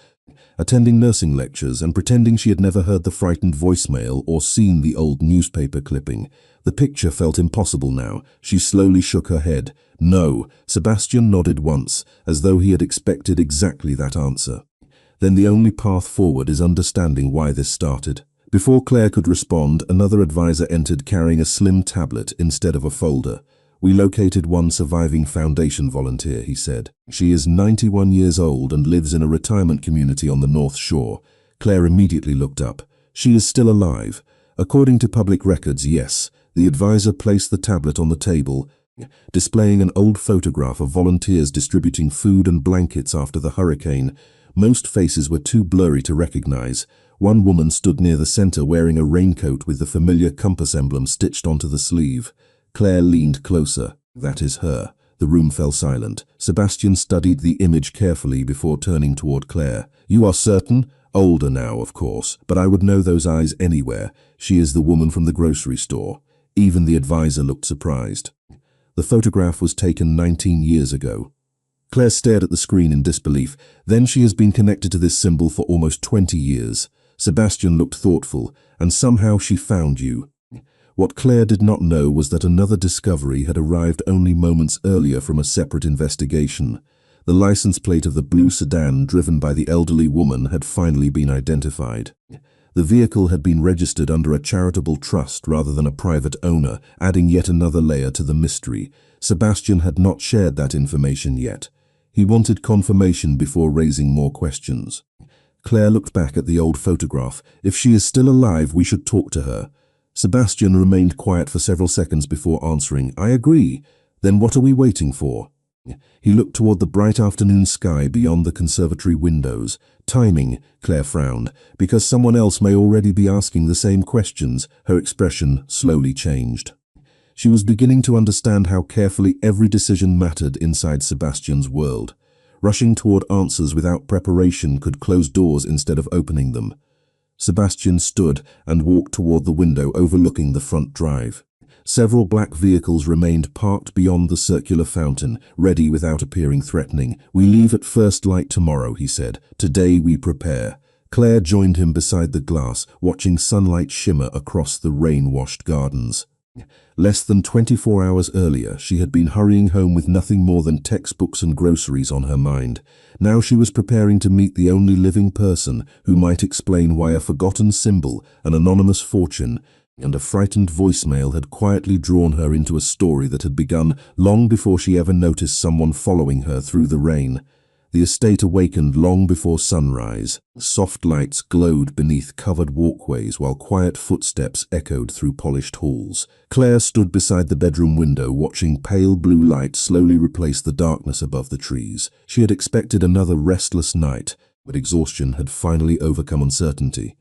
attending nursing lectures, and pretending she had never heard the frightened voicemail or seen the old newspaper clipping. The picture felt impossible now. She slowly shook her head. "No." Sebastian nodded once, as though he had expected exactly that answer. "Then the only path forward is understanding why this started." Before Claire could respond, another advisor entered carrying a slim tablet instead of a folder. "We located one surviving foundation volunteer," he said. "She is 91 years old and lives in a retirement community on the North Shore." Claire immediately looked up. "She is still alive?" "According to public records, yes." The advisor placed the tablet on the table, displaying an old photograph of volunteers distributing food and blankets after the hurricane. Most faces were too blurry to recognize. One woman stood near the center wearing a raincoat with the familiar compass emblem stitched onto the sleeve. Claire leaned closer. That is her. The room fell silent. Sebastian studied the image carefully before turning toward Claire. You are certain? Older now, of course, but I would know those eyes anywhere. She is the woman from the grocery store. Even the advisor looked surprised. The photograph was taken 19 years ago. Claire stared at the screen in disbelief. Then she has been connected to this symbol for almost 20 years. Sebastian looked thoughtful, and somehow she found you. What Claire did not know was that another discovery had arrived only moments earlier from a separate investigation. The license plate of the blue sedan driven by the elderly woman had finally been identified. The vehicle had been registered under a charitable trust rather than a private owner, adding yet another layer to the mystery. Sebastian had not shared that information yet. He wanted confirmation before raising more questions. Claire looked back at the old photograph. If she is still alive, we should talk to her. Sebastian remained quiet for several seconds before answering. I agree. Then what are we waiting for? He looked toward the bright afternoon sky beyond the conservatory windows. Timing, Claire frowned, because someone else may already be asking the same questions. Her expression slowly changed. She was beginning to understand how carefully every decision mattered inside Sebastian's world. Rushing toward answers without preparation could close doors instead of opening them. Sebastian stood and walked toward the window overlooking the front drive. Several black vehicles remained parked beyond the circular fountain, ready without appearing threatening. We leave at first light tomorrow, he said. Today we prepare. Claire joined him beside the glass, watching sunlight shimmer across the rain-washed gardens. Less than 24 hours earlier, she had been hurrying home with nothing more than textbooks and groceries on her mind. Now she was preparing to meet the only living person who might explain why a forgotten symbol, an anonymous fortune, and a frightened voicemail had quietly drawn her into a story that had begun long before she ever noticed someone following her through the rain. The estate awakened long before sunrise. Soft lights glowed beneath covered walkways while quiet footsteps echoed through polished halls. Claire stood beside the bedroom window watching pale blue light slowly replace the darkness above the trees. She had expected another restless night, but exhaustion had finally overcome uncertainty.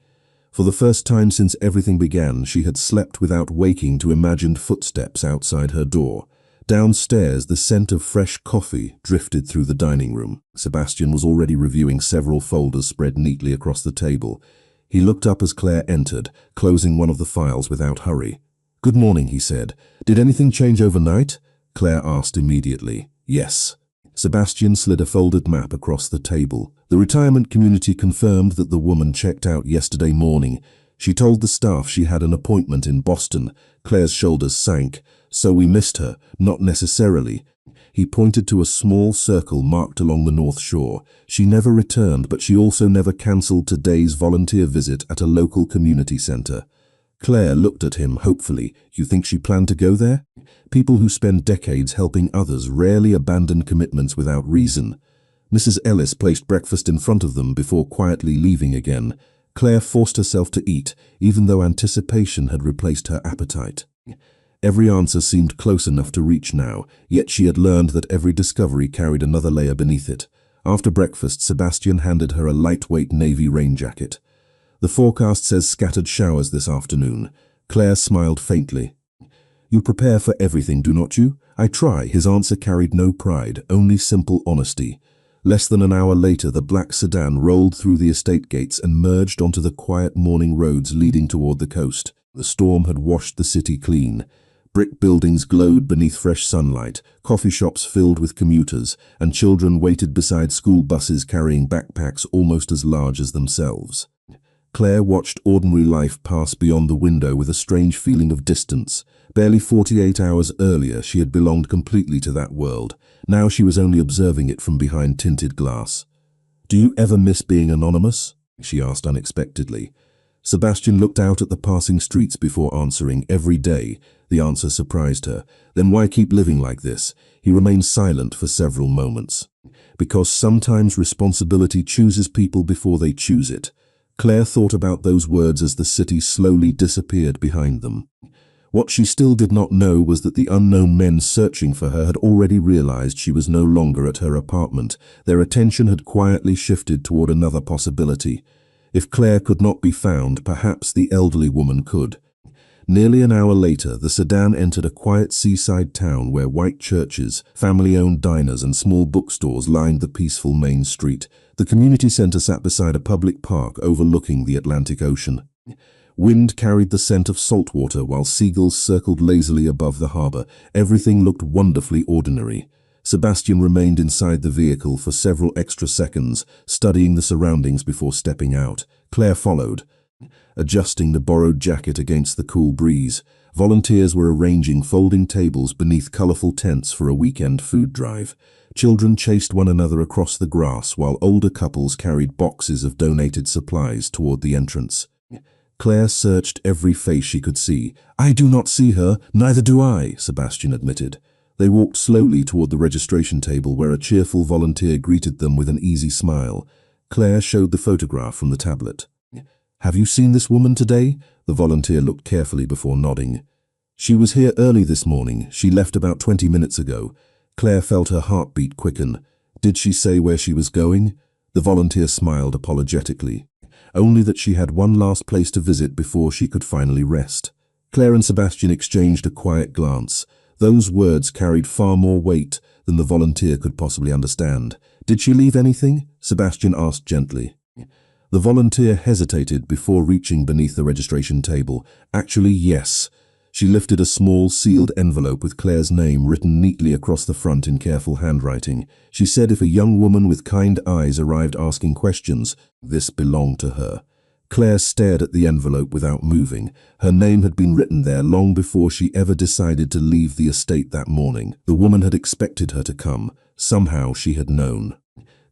For the first time since everything began, she had slept without waking to imagined footsteps outside her door. Downstairs, the scent of fresh coffee drifted through the dining room. Sebastian was already reviewing several folders spread neatly across the table. He looked up as Claire entered, closing one of the files without hurry. Good morning, he said. Did anything change overnight? Claire asked immediately. Yes. Sebastian slid a folded map across the table. The retirement community confirmed that the woman checked out yesterday morning. She told the staff she had an appointment in Boston. Claire's shoulders sank. So we missed her, not necessarily. He pointed to a small circle marked along the North Shore. She never returned, but she also never cancelled today's volunteer visit at a local community center. Claire looked at him hopefully. You think she planned to go there? People who spend decades helping others rarely abandon commitments without reason. Mrs. Ellis placed breakfast in front of them before quietly leaving again. Claire forced herself to eat, even though anticipation had replaced her appetite. Every answer seemed close enough to reach now, yet she had learned that every discovery carried another layer beneath it. After breakfast, Sebastian handed her a lightweight navy rain jacket. The forecast says scattered showers this afternoon. Claire smiled faintly. You prepare for everything, do not you? I try. His answer carried no pride, only simple honesty. Less than an hour later, the black sedan rolled through the estate gates and merged onto the quiet morning roads leading toward the coast. The storm had washed the city clean. Brick buildings glowed beneath fresh sunlight, coffee shops filled with commuters, and children waited beside school buses carrying backpacks almost as large as themselves. Claire watched ordinary life pass beyond the window with a strange feeling of distance. Barely 48 hours earlier, she had belonged completely to that world. Now she was only observing it from behind tinted glass. Do you ever miss being anonymous? She asked unexpectedly. Sebastian looked out at the passing streets before answering. Every day. The answer surprised her. Then why keep living like this? He remained silent for several moments. Because sometimes responsibility chooses people before they choose it. Claire thought about those words as the city slowly disappeared behind them. What she still did not know was that the unknown men searching for her had already realized she was no longer at her apartment. Their attention had quietly shifted toward another possibility. If Claire could not be found, perhaps the elderly woman could. Nearly an hour later, the sedan entered a quiet seaside town where white churches, family-owned diners and small bookstores lined the peaceful main street. The community center sat beside a public park overlooking the Atlantic Ocean. Wind carried the scent of salt water while seagulls circled lazily above the harbor. Everything looked wonderfully ordinary. Sebastian remained inside the vehicle for several extra seconds, studying the surroundings before stepping out. Claire followed, adjusting the borrowed jacket against the cool breeze. Volunteers were arranging folding tables beneath colorful tents for a weekend food drive. Children chased one another across the grass while older couples carried boxes of donated supplies toward the entrance. Claire searched every face she could see. "I do not see her, neither do I," Sebastian admitted. They walked slowly toward the registration table where a cheerful volunteer greeted them with an easy smile. Claire showed the photograph from the tablet. "Have you seen this woman today?" The volunteer looked carefully before nodding. "She was here early this morning. She left about 20 minutes ago." Claire felt her heartbeat quicken. "Did she say where she was going?" The volunteer smiled apologetically. "Only that she had one last place to visit before she could finally rest." Claire and Sebastian exchanged a quiet glance. Those words carried far more weight than the volunteer could possibly understand. "Did she leave anything?" Sebastian asked gently. The volunteer hesitated before reaching beneath the registration table. "Actually, yes." She lifted a small, sealed envelope with Claire's name written neatly across the front in careful handwriting. She said if a young woman with kind eyes arrived asking questions, this belonged to her. Claire stared at the envelope without moving. Her name had been written there long before she ever decided to leave the estate that morning. The woman had expected her to come. Somehow she had known.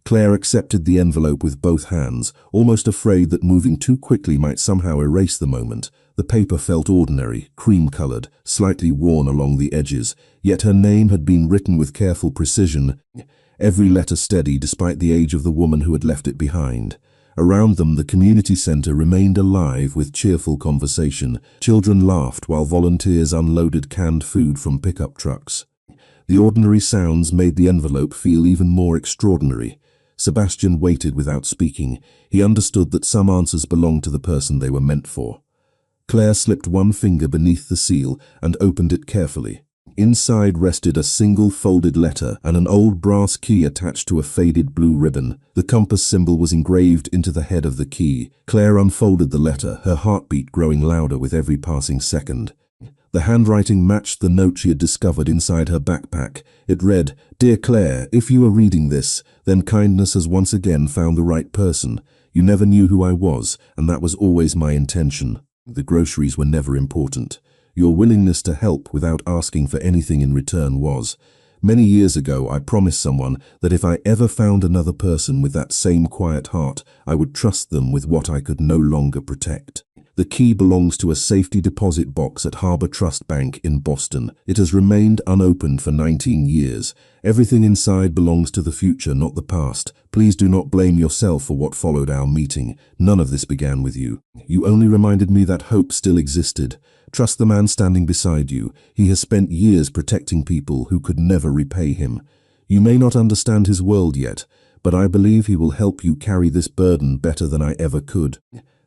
Claire accepted the envelope with both hands, almost afraid that moving too quickly might somehow erase the moment. The paper felt ordinary, cream-colored, slightly worn along the edges, yet her name had been written with careful precision, every letter steady despite the age of the woman who had left it behind. Around them, the community center remained alive with cheerful conversation. Children laughed while volunteers unloaded canned food from pickup trucks. The ordinary sounds made the envelope feel even more extraordinary. Sebastian waited without speaking. He understood that some answers belonged to the person they were meant for. Claire slipped one finger beneath the seal and opened it carefully. Inside rested a single folded letter and an old brass key attached to a faded blue ribbon. The compass symbol was engraved into the head of the key. Claire unfolded the letter, her heartbeat growing louder with every passing second. The handwriting matched the note she had discovered inside her backpack. It read, "Dear Claire, if you are reading this, then kindness has once again found the right person. You never knew who I was, and that was always my intention. The groceries were never important. Your willingness to help without asking for anything in return was. Many years ago, I promised someone that if I ever found another person with that same quiet heart, I would trust them with what I could no longer protect. The key belongs to a safety deposit box at Harbor Trust Bank in Boston. It has remained unopened for 19 years. Everything inside belongs to the future, not the past. Please do not blame yourself for what followed our meeting. None of this began with you. You only reminded me that hope still existed. Trust the man standing beside you. He has spent years protecting people who could never repay him. You may not understand his world yet, but I believe he will help you carry this burden better than I ever could.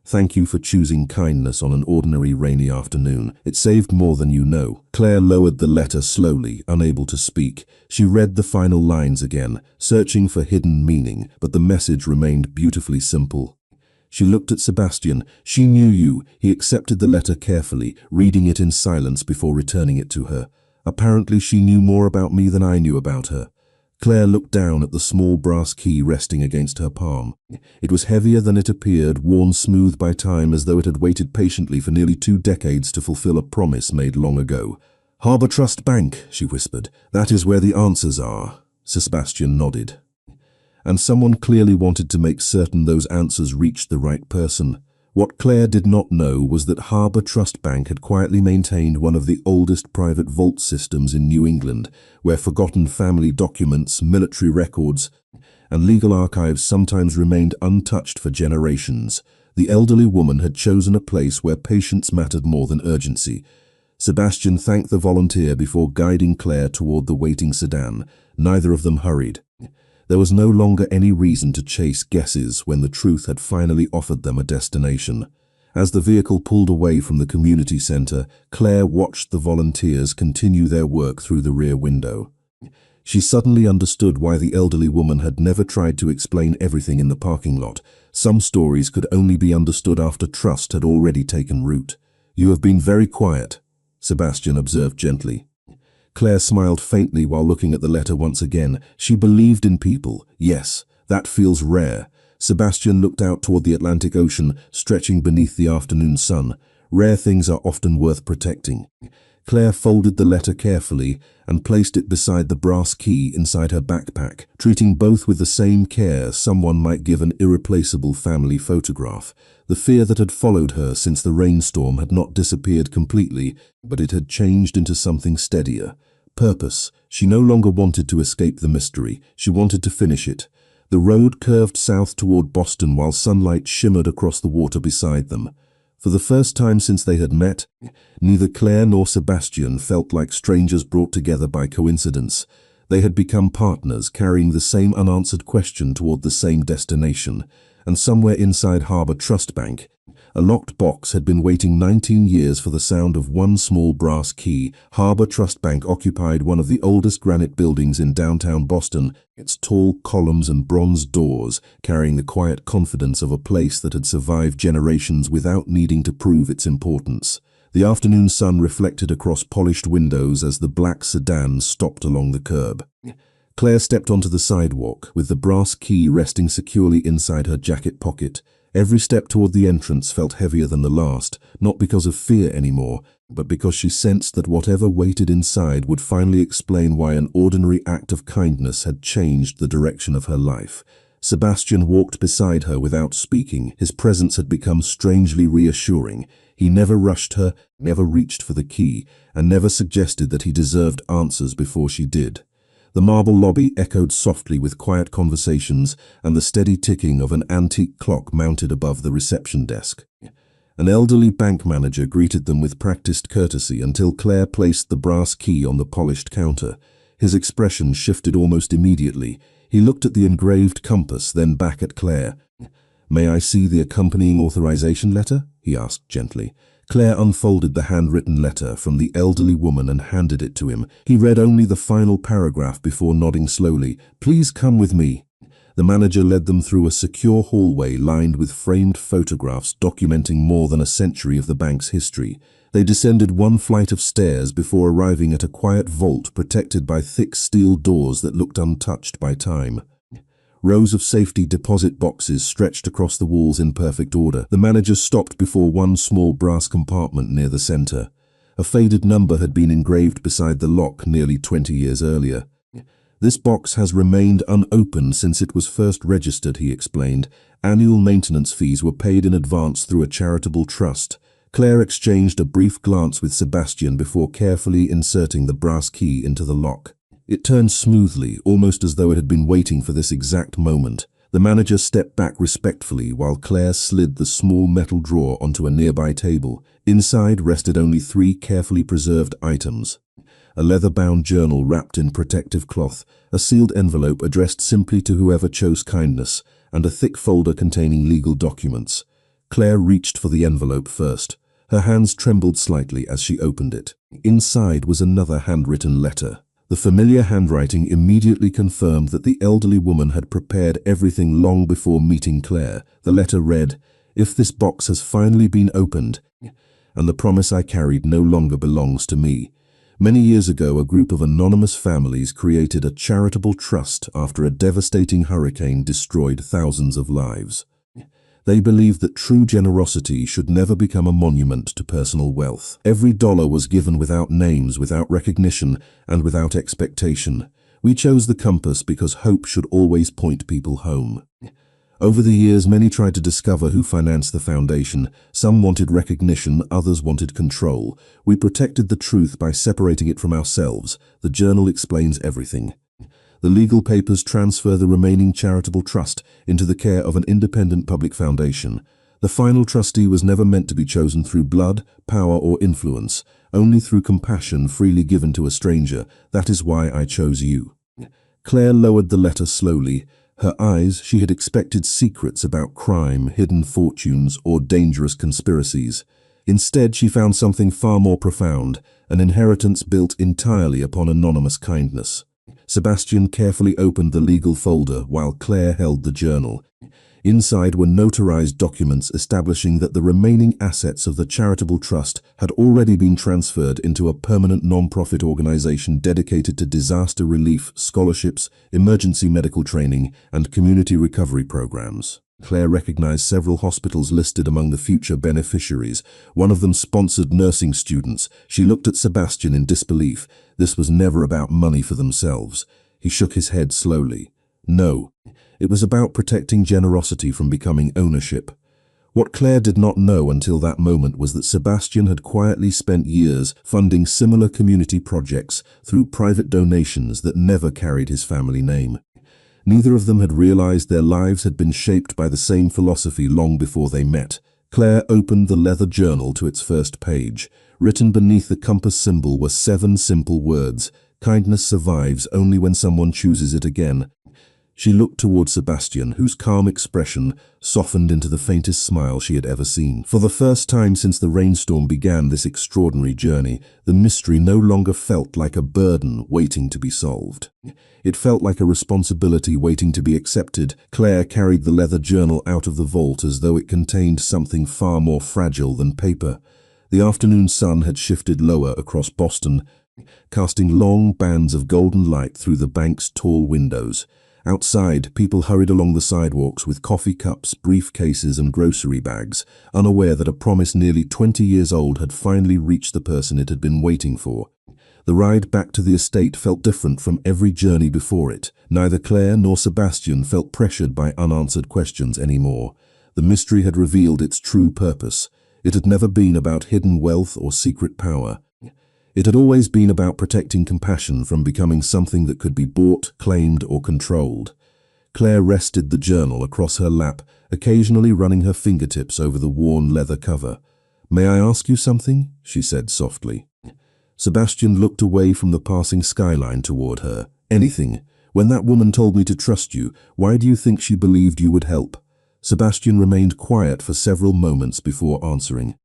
Thank you for choosing kindness on an ordinary rainy afternoon. It saved more than you know." Claire lowered the letter slowly, unable to speak. She read the final lines again, searching for hidden meaning, but the message remained beautifully simple. She looked at Sebastian. She knew you. He accepted the letter carefully, reading it in silence before returning it to her. Apparently she knew more about me than I knew about her. Claire looked down at the small brass key resting against her palm. It was heavier than it appeared, worn smooth by time as though it had waited patiently for nearly 2 decades to fulfill a promise made long ago. "Harbor Trust Bank," she whispered. "That is where the answers are." Sebastian nodded. And someone clearly wanted to make certain those answers reached the right person. What Claire did not know was that Harbor Trust Bank had quietly maintained one of the oldest private vault systems in New England, where forgotten family documents, military records, and legal archives sometimes remained untouched for generations. The elderly woman had chosen a place where patience mattered more than urgency. Sebastian thanked the volunteer before guiding Claire toward the waiting sedan. Neither of them hurried. There was no longer any reason to chase guesses when the truth had finally offered them a destination. As the vehicle pulled away from the community center, Claire watched the volunteers continue their work through the rear window. She suddenly understood why the elderly woman had never tried to explain everything in the parking lot. Some stories could only be understood after trust had already taken root. "You have been very quiet," Sebastian observed gently. Claire smiled faintly while looking at the letter once again. She believed in people. Yes, that feels rare. Sebastian looked out toward the Atlantic Ocean, stretching beneath the afternoon sun. Rare things are often worth protecting. Claire folded the letter carefully and placed it beside the brass key inside her backpack, treating both with the same care someone might give an irreplaceable family photograph. The fear that had followed her since the rainstorm had not disappeared completely, but it had changed into something steadier. Purpose. She no longer wanted to escape the mystery. She wanted to finish it. The road curved south toward Boston while sunlight shimmered across the water beside them. For the first time since they had met, neither Claire nor Sebastian felt like strangers brought together by coincidence. They had become partners, carrying the same unanswered question toward the same destination. And somewhere inside Harbor Trust Bank, a locked box had been waiting 19 years for the sound of one small brass key. Harbor Trust Bank occupied one of the oldest granite buildings in downtown Boston, its tall columns and bronze doors carrying the quiet confidence of a place that had survived generations without needing to prove its importance. The afternoon sun reflected across polished windows as the black sedan stopped along the curb. Claire stepped onto the sidewalk, with the brass key resting securely inside her jacket pocket. Every step toward the entrance felt heavier than the last, not because of fear anymore, but because she sensed that whatever waited inside would finally explain why an ordinary act of kindness had changed the direction of her life. Sebastian walked beside her without speaking. His presence had become strangely reassuring. He never rushed her, never reached for the key, and never suggested that he deserved answers before she did. The marble lobby echoed softly with quiet conversations and the steady ticking of an antique clock mounted above the reception desk. An elderly bank manager greeted them with practiced courtesy until Claire placed the brass key on the polished counter. His expression shifted almost immediately. He looked at the engraved compass, then back at Claire. "May I see the accompanying authorization letter?" he asked gently. Claire unfolded the handwritten letter from the elderly woman and handed it to him. He read only the final paragraph before nodding slowly. "Please come with me." The manager led them through a secure hallway lined with framed photographs documenting more than a century of the bank's history. They descended one flight of stairs before arriving at a quiet vault protected by thick steel doors that looked untouched by time. Rows of safety deposit boxes stretched across the walls in perfect order. The manager stopped before one small brass compartment near the center. A faded number had been engraved beside the lock nearly 20 years earlier. "This box has remained unopened since it was first registered," he explained. "Annual maintenance fees were paid in advance through a charitable trust." Claire exchanged a brief glance with Sebastian before carefully inserting the brass key into the lock. It turned smoothly, almost as though it had been waiting for this exact moment. The manager stepped back respectfully while Claire slid the small metal drawer onto a nearby table. Inside rested only 3 carefully preserved items: a leather-bound journal wrapped in protective cloth, a sealed envelope addressed simply to whoever chose kindness, and a thick folder containing legal documents. Claire reached for the envelope first. Her hands trembled slightly as she opened it. Inside was another handwritten letter. The familiar handwriting immediately confirmed that the elderly woman had prepared everything long before meeting Claire. The letter read, "If this box has finally been opened, and the promise I carried no longer belongs to me." Many years ago, a group of anonymous families created a charitable trust after a devastating hurricane destroyed thousands of lives. They believed that true generosity should never become a monument to personal wealth. Every dollar was given without names, without recognition, and without expectation. We chose the compass because hope should always point people home. Over the years, many tried to discover who financed the foundation. Some wanted recognition, others wanted control. We protected the truth by separating it from ourselves. The journal explains everything. The legal papers transfer the remaining charitable trust into the care of an independent public foundation. The final trustee was never meant to be chosen through blood, power, or influence, only through compassion freely given to a stranger. That is why I chose you. Claire lowered the letter slowly. Her eyes, she had expected secrets about crime, hidden fortunes, or dangerous conspiracies. Instead, she found something far more profound, an inheritance built entirely upon anonymous kindness. Sebastian carefully opened the legal folder while Claire held the journal. Inside were notarized documents establishing that the remaining assets of the charitable trust had already been transferred into a permanent non-profit organization dedicated to disaster relief, scholarships, emergency medical training, and community recovery programs. Claire recognized several hospitals listed among the future beneficiaries. One of them sponsored nursing students. She looked at Sebastian in disbelief. This was never about money for themselves. He shook his head slowly. No, it was about protecting generosity from becoming ownership. What Claire did not know until that moment was that Sebastian had quietly spent years funding similar community projects through private donations that never carried his family name. Neither of them had realized their lives had been shaped by the same philosophy long before they met. Claire opened the leather journal to its first page. Written beneath the compass symbol were 7 simple words. Kindness survives only when someone chooses it again. She looked toward Sebastian, whose calm expression softened into the faintest smile she had ever seen. For the first time since the rainstorm began this extraordinary journey, the mystery no longer felt like a burden waiting to be solved. It felt like a responsibility waiting to be accepted. Claire carried the leather journal out of the vault as though it contained something far more fragile than paper. The afternoon sun had shifted lower across Boston, casting long bands of golden light through the bank's tall windows. Outside, people hurried along the sidewalks with coffee cups, briefcases, and grocery bags, unaware that a promise nearly 20 years old had finally reached the person it had been waiting for. The ride back to the estate felt different from every journey before it. Neither Claire nor Sebastian felt pressured by unanswered questions anymore. The mystery had revealed its true purpose. It had never been about hidden wealth or secret power. It had always been about protecting compassion from becoming something that could be bought, claimed, or controlled. Claire rested the journal across her lap, occasionally running her fingertips over the worn leather cover. "May I ask you something?" she said softly. Sebastian looked away from the passing skyline toward her. "Anything. When that woman told me to trust you, why do you think she believed you would help?" Sebastian remained quiet for several moments before answering.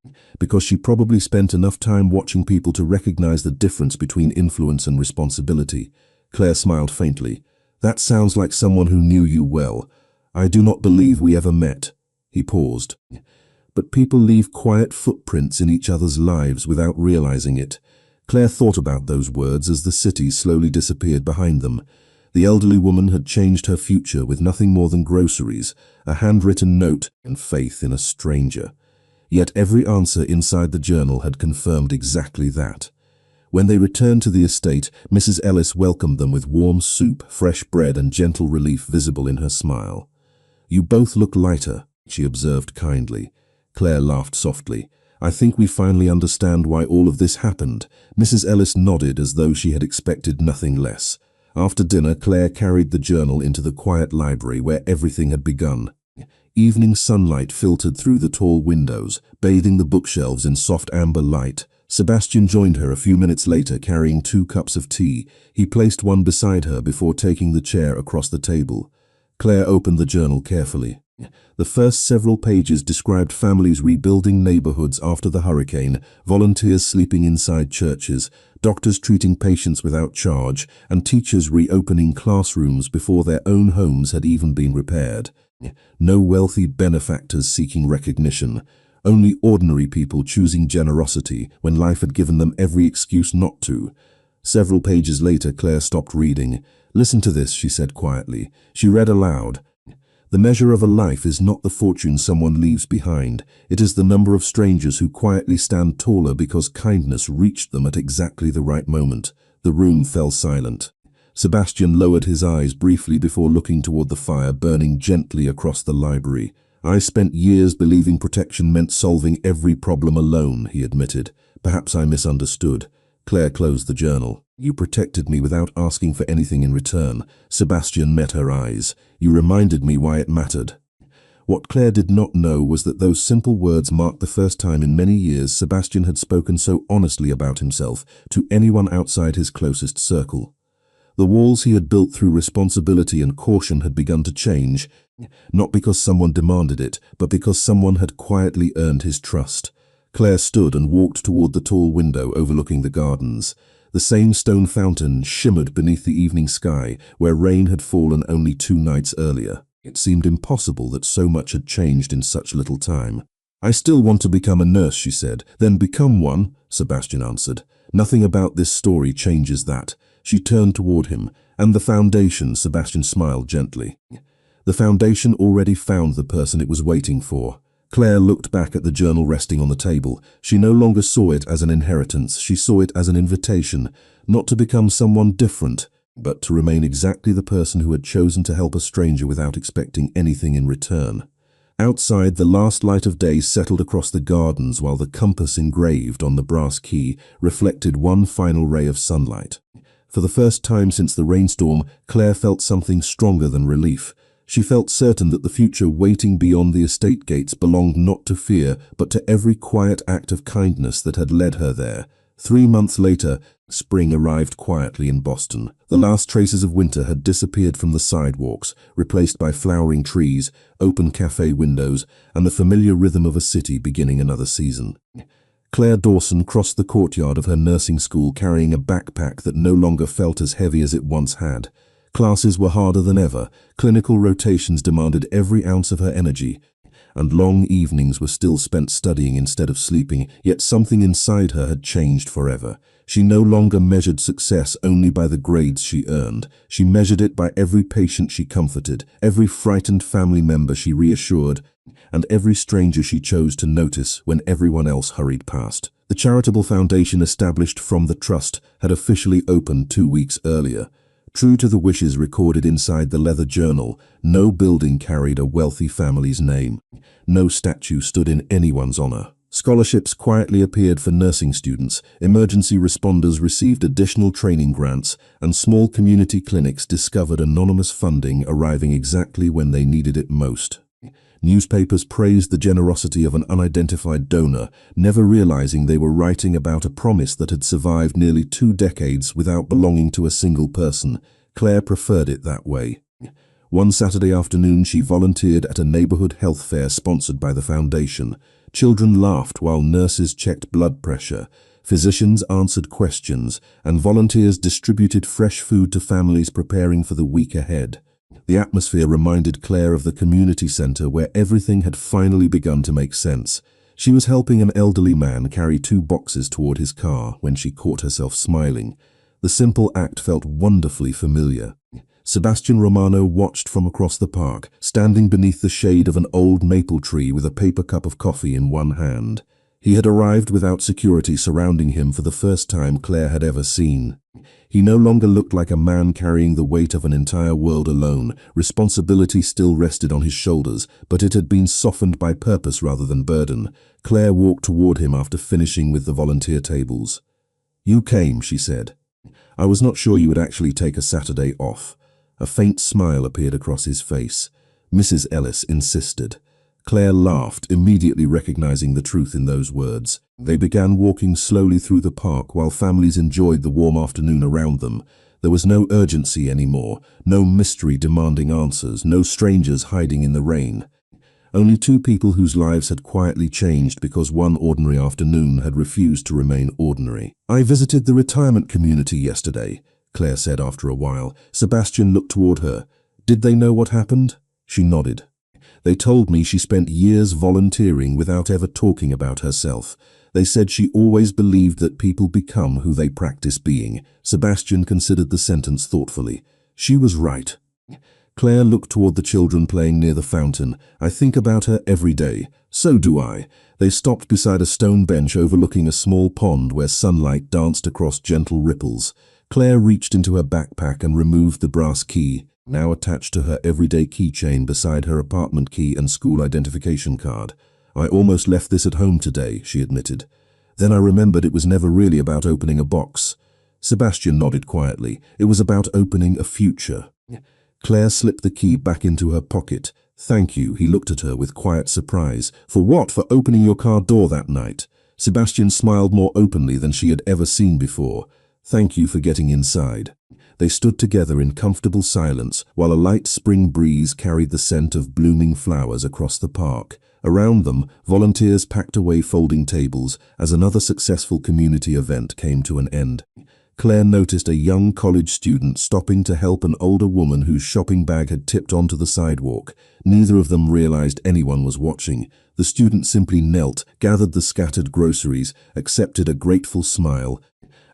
"Because she probably spent enough time watching people to recognize the difference between influence and responsibility." Claire smiled faintly. "That sounds like someone who knew you well. I do not believe we ever met." He paused. "But people leave quiet footprints in each other's lives without realizing it." Claire thought about those words as the city slowly disappeared behind them. The elderly woman had changed her future with nothing more than groceries, a handwritten note, and faith in a stranger. Yet every answer inside the journal had confirmed exactly that. When they returned to the estate, Mrs. Ellis welcomed them with warm soup, fresh bread, and gentle relief visible in her smile. "You both look lighter," she observed kindly. Claire laughed softly. "I think we finally understand why all of this happened." Mrs. Ellis nodded as though she had expected nothing less. After dinner, Claire carried the journal into the quiet library where everything had begun. Evening sunlight filtered through the tall windows, bathing the bookshelves in soft amber light. Sebastian joined her a few minutes later, carrying 2 cups of tea. He placed one beside her before taking the chair across the table. Claire opened the journal carefully. The first several pages described families rebuilding neighborhoods after the hurricane, volunteers sleeping inside churches, doctors treating patients without charge, and teachers reopening classrooms before their own homes had even been repaired. No wealthy benefactors seeking recognition, only ordinary people choosing generosity when life had given them every excuse not to. Several pages later, Claire stopped reading. "Listen to this," she said quietly. She read aloud. "The measure of a life is not the fortune someone leaves behind. It is the number of strangers who quietly stand taller because kindness reached them at exactly the right moment." The room fell silent. Sebastian lowered his eyes briefly before looking toward the fire burning gently across the library. "I spent years believing protection meant solving every problem alone," he admitted. "Perhaps I misunderstood." Claire closed the journal. "You protected me without asking for anything in return." Sebastian met her eyes. "You reminded me why it mattered." What Claire did not know was that those simple words marked the first time in many years Sebastian had spoken so honestly about himself to anyone outside his closest circle. The walls he had built through responsibility and caution had begun to change, not because someone demanded it, but because someone had quietly earned his trust. Claire stood and walked toward the tall window overlooking the gardens. The same stone fountain shimmered beneath the evening sky, where rain had fallen only 2 nights earlier. It seemed impossible that so much had changed in such little time. "I still want to become a nurse," she said. "Then become one," Sebastian answered. "Nothing about this story changes that." She turned toward him. "And the foundation," Sebastian smiled gently. The foundation already found the person it was waiting for. Claire looked back at the journal resting on the table. She no longer saw it as an inheritance. She saw it as an invitation, not to become someone different, but to remain exactly the person who had chosen to help a stranger without expecting anything in return. Outside, the last light of day settled across the gardens while the compass engraved on the brass key reflected one final ray of sunlight. For the first time since the rainstorm, Claire felt something stronger than relief. She felt certain that the future waiting beyond the estate gates belonged not to fear, but to every quiet act of kindness that had led her there. 3 months later, spring arrived quietly in Boston. The last traces of winter had disappeared from the sidewalks, replaced by flowering trees, open cafe windows, and the familiar rhythm of a city beginning another season. Claire Dawson crossed the courtyard of her nursing school carrying a backpack that no longer felt as heavy as it once had. Classes were harder than ever, clinical rotations demanded every ounce of her energy, and long evenings were still spent studying instead of sleeping, yet something inside her had changed forever. She no longer measured success only by the grades she earned. She measured it by every patient she comforted, every frightened family member she reassured, and every stranger she chose to notice when everyone else hurried past. The charitable foundation established from the trust had officially opened 2 weeks earlier. True to the wishes recorded inside the leather journal, no building carried a wealthy family's name. No statue stood in anyone's honor. Scholarships quietly appeared for nursing students, emergency responders received additional training grants, and small community clinics discovered anonymous funding arriving exactly when they needed it most. Newspapers praised the generosity of an unidentified donor, never realizing they were writing about a promise that had survived nearly 2 decades without belonging to a single person. Claire preferred it that way. One Saturday afternoon, she volunteered at a neighborhood health fair sponsored by the foundation. Children laughed while nurses checked blood pressure. Physicians answered questions, and volunteers distributed fresh food to families preparing for the week ahead. The atmosphere reminded Claire of the community center where everything had finally begun to make sense. She was helping an elderly man carry 2 boxes toward his car when she caught herself smiling. The simple act felt wonderfully familiar. Sebastian Romano watched from across the park, standing beneath the shade of an old maple tree with a paper cup of coffee in one hand. He had arrived without security surrounding him for the first time Claire had ever seen. He no longer looked like a man carrying the weight of an entire world alone. Responsibility still rested on his shoulders, but it had been softened by purpose rather than burden. Claire walked toward him after finishing with the volunteer tables. "You came," she said. "I was not sure you would actually take a Saturday off." A faint smile appeared across his face. Mrs. Ellis insisted. Claire laughed, immediately recognizing the truth in those words. They began walking slowly through the park while families enjoyed the warm afternoon around them. There was no urgency anymore, no mystery demanding answers, no strangers hiding in the rain. Only 2 people whose lives had quietly changed because one ordinary afternoon had refused to remain ordinary. "I visited the retirement community yesterday," Claire said after a while. Sebastian looked toward her. "Did they know what happened?" She nodded. "They told me she spent years volunteering without ever talking about herself. They said she always believed that people become who they practice being." Sebastian considered the sentence thoughtfully. She was right. Claire looked toward the children playing near the fountain. "I think about her every day." "So do I." They stopped beside a stone bench overlooking a small pond where sunlight danced across gentle ripples. Claire reached into her backpack and removed the brass key, now attached to her everyday keychain beside her apartment key and school identification card. "I almost left this at home today," she admitted. "Then I remembered it was never really about opening a box." Sebastian nodded quietly. "It was about opening a future." Claire slipped the key back into her pocket. "Thank you," he looked at her with quiet surprise. "For what? For opening your car door that night?" Sebastian smiled more openly than she had ever seen before. "Thank you for getting inside." They stood together in comfortable silence while a light spring breeze carried the scent of blooming flowers across the park. Around them, volunteers packed away folding tables as another successful community event came to an end. Claire noticed a young college student stopping to help an older woman whose shopping bag had tipped onto the sidewalk. Neither of them realized anyone was watching. The student simply knelt, gathered the scattered groceries, accepted a grateful smile,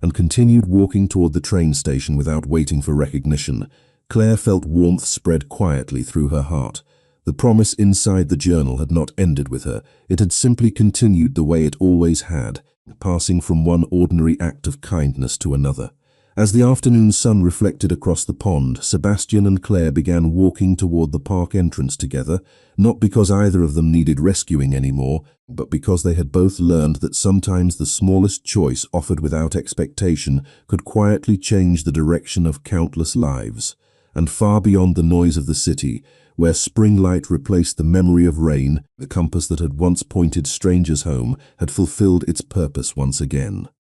and continued walking toward the train station without waiting for recognition. Claire felt warmth spread quietly through her heart. The promise inside the journal had not ended with her. It had simply continued the way it always had, passing from one ordinary act of kindness to another. As the afternoon sun reflected across the pond, Sebastian and Claire began walking toward the park entrance together, not because either of them needed rescuing anymore, but because they had both learned that sometimes the smallest choice offered without expectation could quietly change the direction of countless lives. And far beyond the noise of the city, where spring light replaced the memory of rain, the compass that had once pointed strangers home had fulfilled its purpose once again.